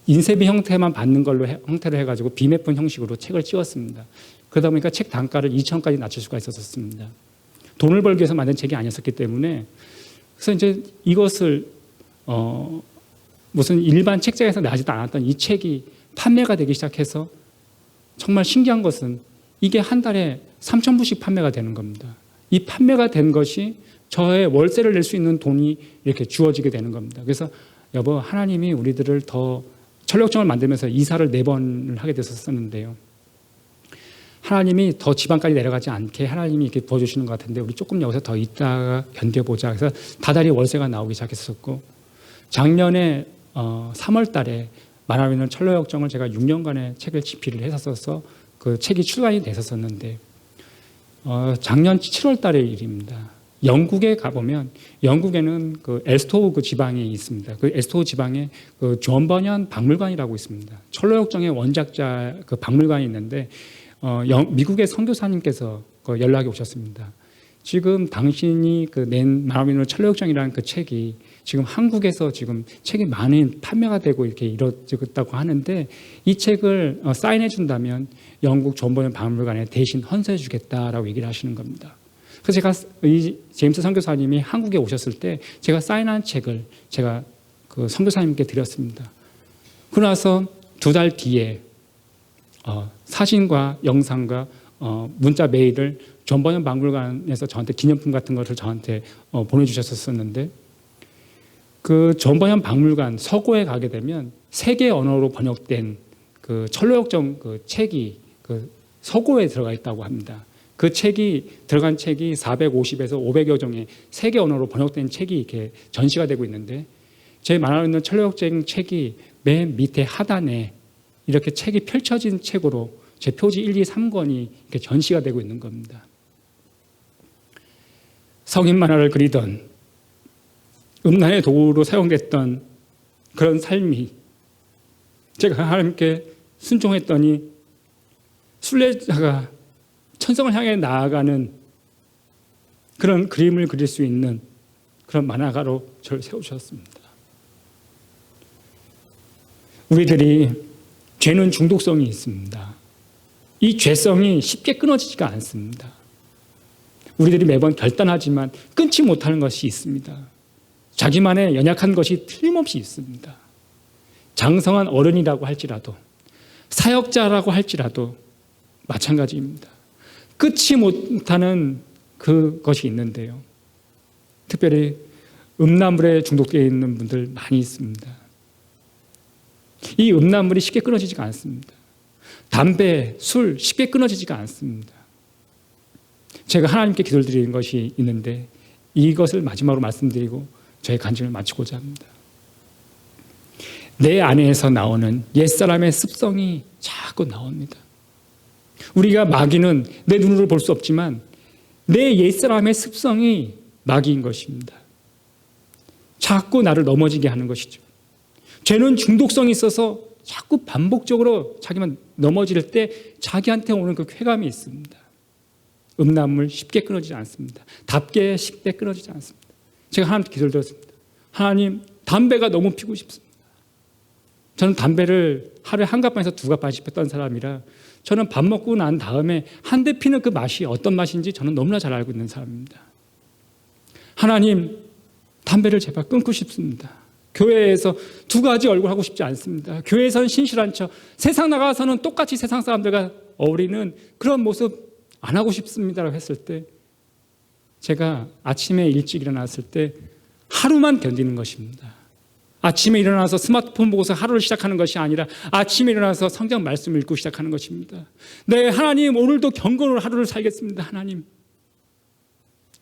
인쇄비 형태만 받는 걸로 형태로 해가지고 비매품 형식으로 책을 찍었습니다. 그러다 보니까 책 단가를 2,000원까지 낮출 수가 있었습니다. 돈을 벌기 위해서 만든 책이 아니었기 때문에 그래서 이제 이것을 무슨 일반 책장에서 나지도 않았던 이 책이 판매가 되기 시작해서 정말 신기한 것은 이게 한 달에 3,000부씩 판매가 되는 겁니다. 이 판매가 된 것이 저의 월세를 낼 수 있는 돈이 이렇게 주어지게 되는 겁니다. 그래서 여보, 하나님이 우리들을 더 철력정을 만들면서 이사를 4번을 하게 됐었는데요. 하나님이 더 지방까지 내려가지 않게 하나님이 이렇게 도와주시는 것 같은데 우리 조금 여기서 더 있다가 견뎌보자. 그래서 다달이 월세가 나오기 시작했었고 작년에 3월 달에 만화로 있는 철로역정을 제가 6년간의 책을 집필을 했었어서 그 책이 출간이 됐었는데 작년 7월 달의 일입니다. 영국에 가보면 영국에는 그 에스토우 그 지방이 있습니다. 그 에스토우 지방에 그 존 버년 박물관이라고 있습니다. 철로역정의 원작자 그 박물관이 있는데 미국의 선교사님께서 그 연락이 오셨습니다. 지금 당신이 그 낸 만화로 철로역정이라는 그 책이 지금 한국에서 지금 책이 많이 판매가 되고 이렇게 이루어지고 하는데 이 책을 사인해 준다면 영국 존 버년 박물관에 대신 헌사해 주겠다라고 얘기를 하시는 겁니다. 그래서 제가 이 제임스 선교사님이 한국에 오셨을 때 제가 사인한 책을 제가 그 선교사님께 드렸습니다. 그러고 나서 2달 뒤에 사진과 영상과 문자 메일을 존 버년 박물관에서 저한테 기념품 같은 것을 저한테 보내주셨었는데 그 존 버년 박물관 서고에 가게 되면 3개 언어로 번역된 그 철로역정 그 책이 그 서고에 들어가 있다고 합니다. 그 책이 들어간 책이 450에서 500여 종의 3개 언어로 번역된 책이 이렇게 전시가 되고 있는데 제 만화로 있는 철로역정 책이 맨 밑에 하단에 이렇게 책이 펼쳐진 책으로 제 표지 1, 2, 3권이 이렇게 전시가 되고 있는 겁니다. 성인 만화를 그리던 음란의 도구로 사용됐던 그런 삶이 제가 하나님께 순종했더니 순례자가 천성을 향해 나아가는 그런 그림을 그릴 수 있는 그런 만화가로 저를 세우셨습니다. 우리들이 죄는 중독성이 있습니다. 이 죄성이 쉽게 끊어지지가 않습니다. 우리들이 매번 결단하지만 끊지 못하는 것이 있습니다. 자기만의 연약한 것이 틀림없이 있습니다. 장성한 어른이라고 할지라도 사역자라고 할지라도 마찬가지입니다. 끊지 못하는 그것이 있는데요. 특별히 음란물에 중독되어 있는 분들 많이 있습니다. 이 음란물이 쉽게 끊어지지가 않습니다. 담배, 술 쉽게 끊어지지가 않습니다. 제가 하나님께 기도를 드리는 것이 있는데 이것을 마지막으로 말씀드리고 저의 간증을 마치고자 합니다. 내 안에서 나오는 옛사람의 습성이 자꾸 나옵니다. 우리가 마귀는 내 눈으로 볼 수 없지만 내 옛사람의 습성이 마귀인 것입니다. 자꾸 나를 넘어지게 하는 것이죠. 죄는 중독성이 있어서 자꾸 반복적으로 자기만 넘어질 때 자기한테 오는 그 쾌감이 있습니다. 음란물 쉽게 끊어지지 않습니다. 답게 쉽게 끊어지지 않습니다. 제가 하나님께 기도를 드렸습니다. 하나님, 담배가 너무 피우고 싶습니다. 저는 담배를 하루에 한 갑반에서 2갑반씩 폈던 사람이라 저는 밥 먹고 난 다음에 한 대 피는 그 맛이 어떤 맛인지 저는 너무나 잘 알고 있는 사람입니다. 하나님, 담배를 제발 끊고 싶습니다. 교회에서 2가지 얼굴 하고 싶지 않습니다. 교회에서는 신실한 척, 세상 나가서는 똑같이 세상 사람들과 어울리는 그런 모습 안 하고 싶습니다라고 했을 때 제가 아침에 일찍 일어났을 때 하루만 견디는 것입니다. 아침에 일어나서 스마트폰 보고서 하루를 시작하는 것이 아니라 아침에 일어나서 성경 말씀을 읽고 시작하는 것입니다. 네, 하나님, 오늘도 경건으로 하루를 살겠습니다. 하나님.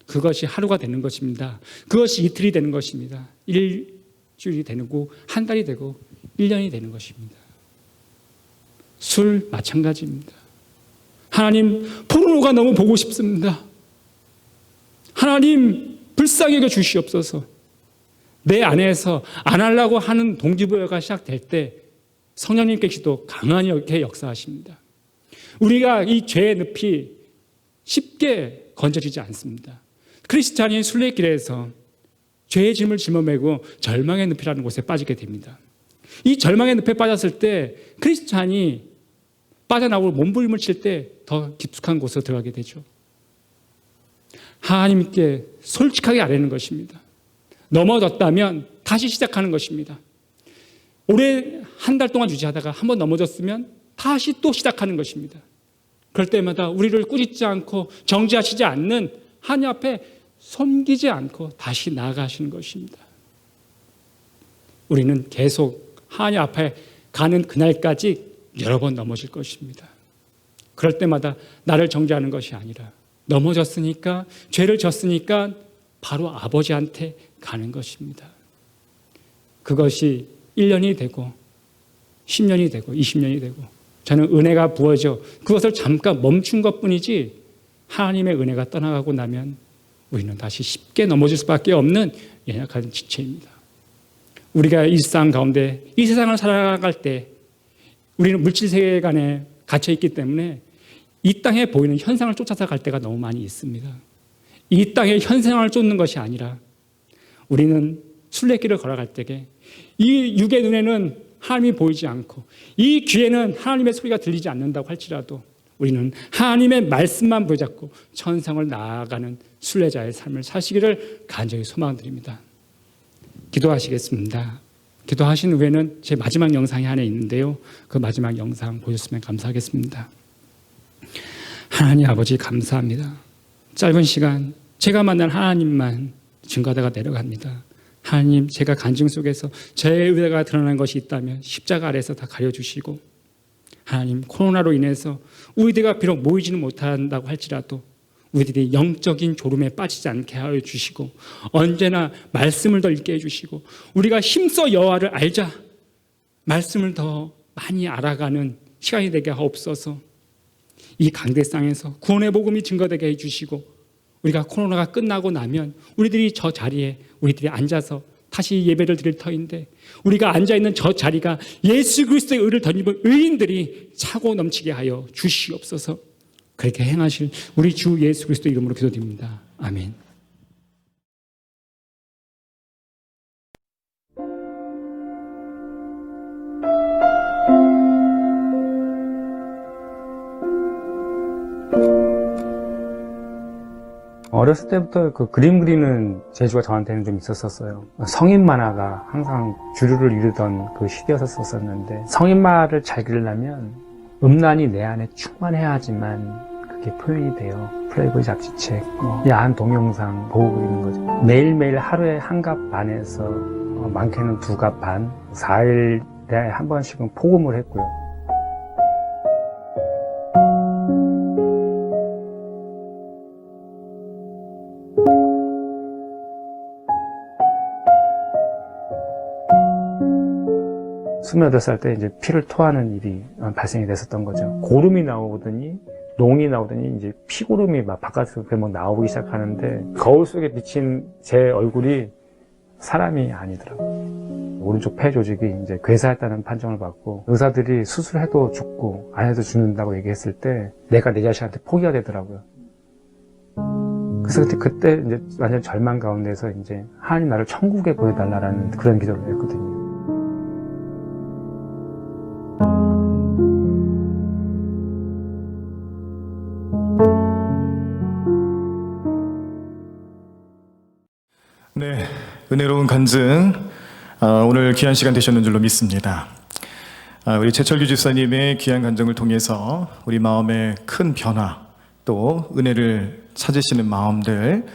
그것이 하루가 되는 것입니다. 그것이 이틀이 되는 것입니다. 일주일이 되고 한 달이 되고 1년이 되는 것입니다. 술 마찬가지입니다. 하나님, 포르노가 너무 보고 싶습니다. 하나님 불쌍히 여겨 주시옵소서. 내 안에서 안 하려고 하는 동기부여가 시작될 때 성령님께서도 강하게 이렇게 역사하십니다. 우리가 이 죄의 늪이 쉽게 건져지지 않습니다. 크리스찬인 순례길에서 죄의 짐을 짊어매고 절망의 늪이라는 곳에 빠지게 됩니다. 이 절망의 늪에 빠졌을 때 크리스찬이 빠져나오고 몸부림을 칠 때 더 깊숙한 곳으로 들어가게 되죠. 하나님께 솔직하게 아뢰는 것입니다. 넘어졌다면 다시 시작하는 것입니다. 올해 한 달 동안 유지하다가 한번 넘어졌으면 다시 또 시작하는 것입니다. 그럴 때마다 우리를 꾸짖지 않고 정죄하시지 않는 하나님 앞에 섬기지 않고 다시 나아가시는 것입니다. 우리는 계속 하나님 앞에 가는 그날까지 여러 번 넘어질 것입니다. 그럴 때마다 나를 정죄하는 것이 아니라 넘어졌으니까, 죄를 졌으니까 바로 아버지한테 가는 것입니다. 그것이 1년이 되고 10년이 되고 20년이 되고 저는 은혜가 부어져 그것을 잠깐 멈춘 것뿐이지 하나님의 은혜가 떠나가고 나면 우리는 다시 쉽게 넘어질 수밖에 없는 연약한 지체입니다. 우리가 일상 가운데 이 세상을 살아갈 때 우리는 물질 세계관에 갇혀 있기 때문에 이 땅에 보이는 현상을 쫓아서 갈 때가 너무 많이 있습니다. 이 땅의 현상을 쫓는 것이 아니라 우리는 순례길을 걸어갈 때에 이 육의 눈에는 하나님이 보이지 않고 이 귀에는 하나님의 소리가 들리지 않는다고 할지라도 우리는 하나님의 말씀만 붙잡고 천상을 나아가는 순례자의 삶을 사시기를 간절히 소망드립니다. 기도하시겠습니다. 기도하신 후에는 제 마지막 영상이 하나 있는데요. 그 마지막 영상 보셨으면 감사하겠습니다. 하나님 아버지 감사합니다. 짧은 시간 제가 만난 하나님만 증거하다가 내려갑니다. 하나님, 제가 간증 속에서 저의 의뢰가 드러난 것이 있다면 십자가 아래에서 다 가려주시고, 하나님, 코로나로 인해서 우리들과 비록 모이지는 못한다고 할지라도 우리들이 영적인 졸음에 빠지지 않게 하여 주시고, 언제나 말씀을 더 읽게 해주시고, 우리가 힘써 여호와를 알자, 말씀을 더 많이 알아가는 시간이 되게 하옵소서. 이 강대상에서 구원의 복음이 증거되게 해주시고, 우리가 코로나가 끝나고 나면 우리들이 저 자리에 우리들이 앉아서 다시 예배를 드릴 터인데, 우리가 앉아있는 저 자리가 예수 그리스도의 의를 덧입은 의인들이 차고 넘치게 하여 주시옵소서. 그렇게 행하실 우리 주 예수 그리스도 이름으로 기도드립니다. 아멘. 어렸을 때부터 그 그림 그리는 재주가 저한테는 좀 있었어요. 성인 만화가 항상 주류를 이루던 그 시대였었는데, 성인만화를 잘 그리려면 음란이 내 안에 충만해야지만 그게 표현이 돼요. 플레이보이 잡지책, 야한 동영상 보고 그리는 거죠. 매일매일 하루에 한 갑 반에서 많게는 2갑 반, 4일에 한 번씩은 포금을 했고요. 스물여덟 살 때 이제 피를 토하는 일이 발생이 됐었던 거죠. 고름이 나오더니, 농이 나오더니 이제 피고름이 막 바깥으로 막 나오기 시작하는데, 거울 속에 비친 제 얼굴이 사람이 아니더라고요. 오른쪽 폐 조직이 이제 괴사했다는 판정을 받고, 의사들이 수술해도 죽고 안 해도 죽는다고 얘기했을 때 내가 내 자신한테 포기가 되더라고요. 그래서 그때 이제 완전 절망 가운데서 이제 하나님 나를 천국에 보내달라는 그런 기도를 했거든요. 네, 은혜로운 간증, 오늘 귀한 시간 되셨는 줄로 믿습니다. 우리 최철규 집사님의 귀한 간증을 통해서 우리 마음의 큰 변화, 또 은혜를 찾으시는 마음들,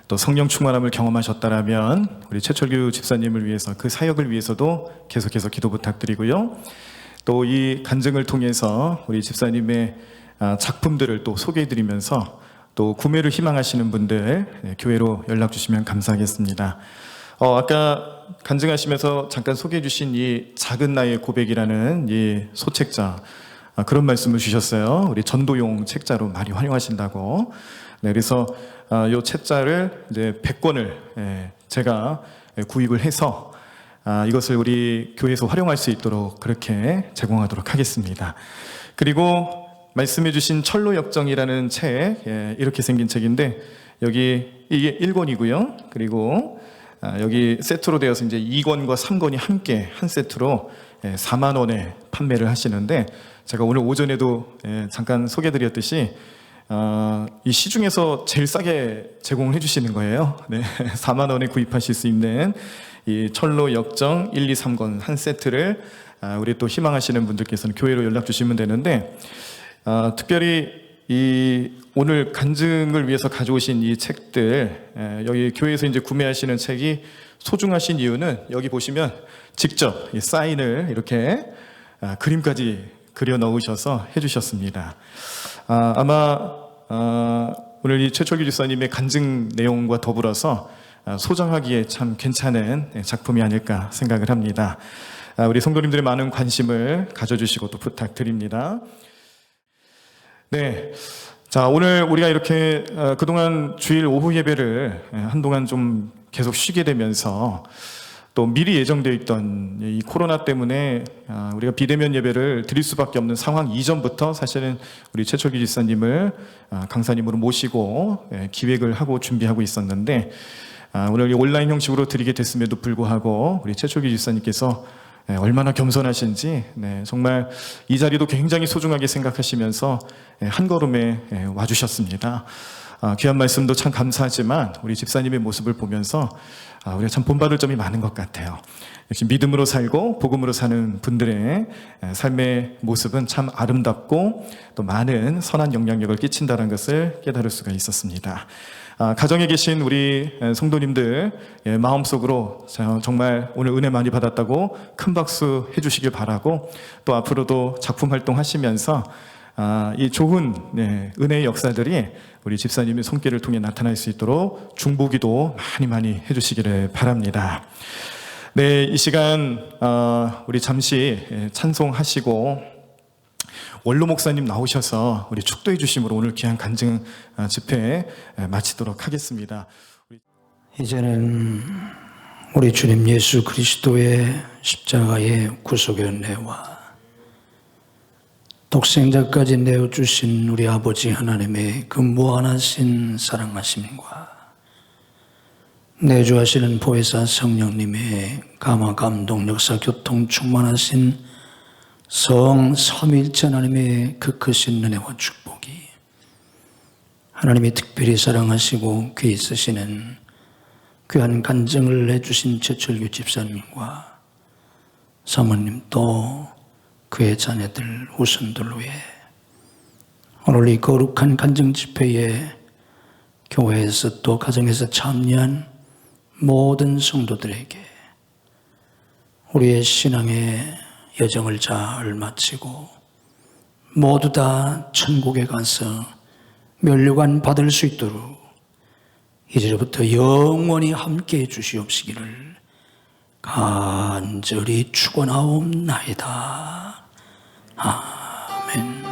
또 성령 충만함을 경험하셨다라면 우리 최철규 집사님을 위해서, 그 사역을 위해서도 계속해서 기도 부탁드리고요. 또 이 간증을 통해서 우리 집사님의 작품들을 또 소개해드리면서 또 구매를 희망하시는 분들 교회로 연락 주시면 감사하겠습니다. 아까 간증하시면서 잠깐 소개해 주신 이 작은 나의 고백이라는 이 소책자, 그런 말씀을 주셨어요. 우리 전도용 책자로 많이 활용하신다고. 네, 그래서 요 책자를 이제 100권을 제가 구입을 해서 이것을 우리 교회에서 활용할 수 있도록 그렇게 제공하도록 하겠습니다. 그리고 말씀해 주신 철로역정이라는 책, 이렇게 생긴 책인데 여기 이게 1권이고요. 그리고 여기 세트로 되어서 이제 2권과 3권이 함께 한 세트로 4만 원에 판매를 하시는데 제가 오늘 오전에도 잠깐 소개드렸듯이 이 시중에서 제일 싸게 제공을 해주시는 거예요. 네, 4만 원에 구입하실 수 있는 이 철로 역정 1, 2, 3권 한 세트를 우리 또 희망하시는 분들께서는 교회로 연락 주시면 되는데 특별히 이 오늘 간증을 위해서 가져오신 이 책들 여기 교회에서 이제 구매하시는 책이 소중하신 이유는 여기 보시면 직접 이 사인을 이렇게 그림까지 그려 넣으셔서 해주셨습니다. 아마 오늘 이 최철규 집사님의 간증 내용과 더불어서 소장하기에 참 괜찮은 작품이 아닐까 생각을 합니다. 우리 성도님들의 많은 관심을 가져주시고 또 부탁드립니다. 네, 자 오늘 우리가 이렇게 그동안 주일 오후 예배를 한동안 좀 계속 쉬게 되면서 또 미리 예정되어 있던 이 코로나 때문에 우리가 비대면 예배를 드릴 수밖에 없는 상황 이전부터 사실은 우리 최철규 집사님을 강사님으로 모시고 기획을 하고 준비하고 있었는데 오늘 온라인 형식으로 드리게 됐음에도 불구하고 우리 최철규 집사님께서 얼마나 겸손하신지 정말 이 자리도 굉장히 소중하게 생각하시면서 한 걸음에 와주셨습니다. 귀한 말씀도 참 감사하지만 우리 집사님의 모습을 보면서 우리가 참 본받을 점이 많은 것 같아요. 역시 믿음으로 살고 복음으로 사는 분들의 삶의 모습은 참 아름답고 또 많은 선한 영향력을 끼친다는 것을 깨달을 수가 있었습니다. 가정에 계신 우리 성도님들 마음속으로 정말 오늘 은혜 많이 받았다고 큰 박수 해주시길 바라고 또 앞으로도 작품 활동하시면서 이 좋은 은혜의 역사들이 우리 집사님의 손길을 통해 나타날 수 있도록 중보기도 많이 해주시기를 바랍니다. 네, 이 시간 우리 잠시 찬송하시고 원로 목사님 나오셔서 우리 축도해 주심으로 오늘 귀한 간증 집회 마치도록 하겠습니다. 이제는 우리 주님 예수 그리스도의 십자가의 구속의 은혜와 독생자까지 내어주신 우리 아버지 하나님의 그 무한하신 사랑하심과 내주하시는 보혜사 성령님의 감화 감동 역사 교통 충만하신 성 삼위일체 하나님의 그 크신 은혜와 축복이 하나님이 특별히 사랑하시고 귀히 쓰시는 귀한 간증을 해주신 최철규 집사님과 사모님 또 그의 자녀들 후손들 위해 오늘 이 거룩한 간증 집회에 교회에서 또 가정에서 참여한 모든 성도들에게 우리의 신앙의 여정을 잘 마치고 모두 다 천국에 가서 면류관 받을 수 있도록 이제부터 영원히 함께해 주시옵시기를 간절히 축원하옵나이다. 아멘.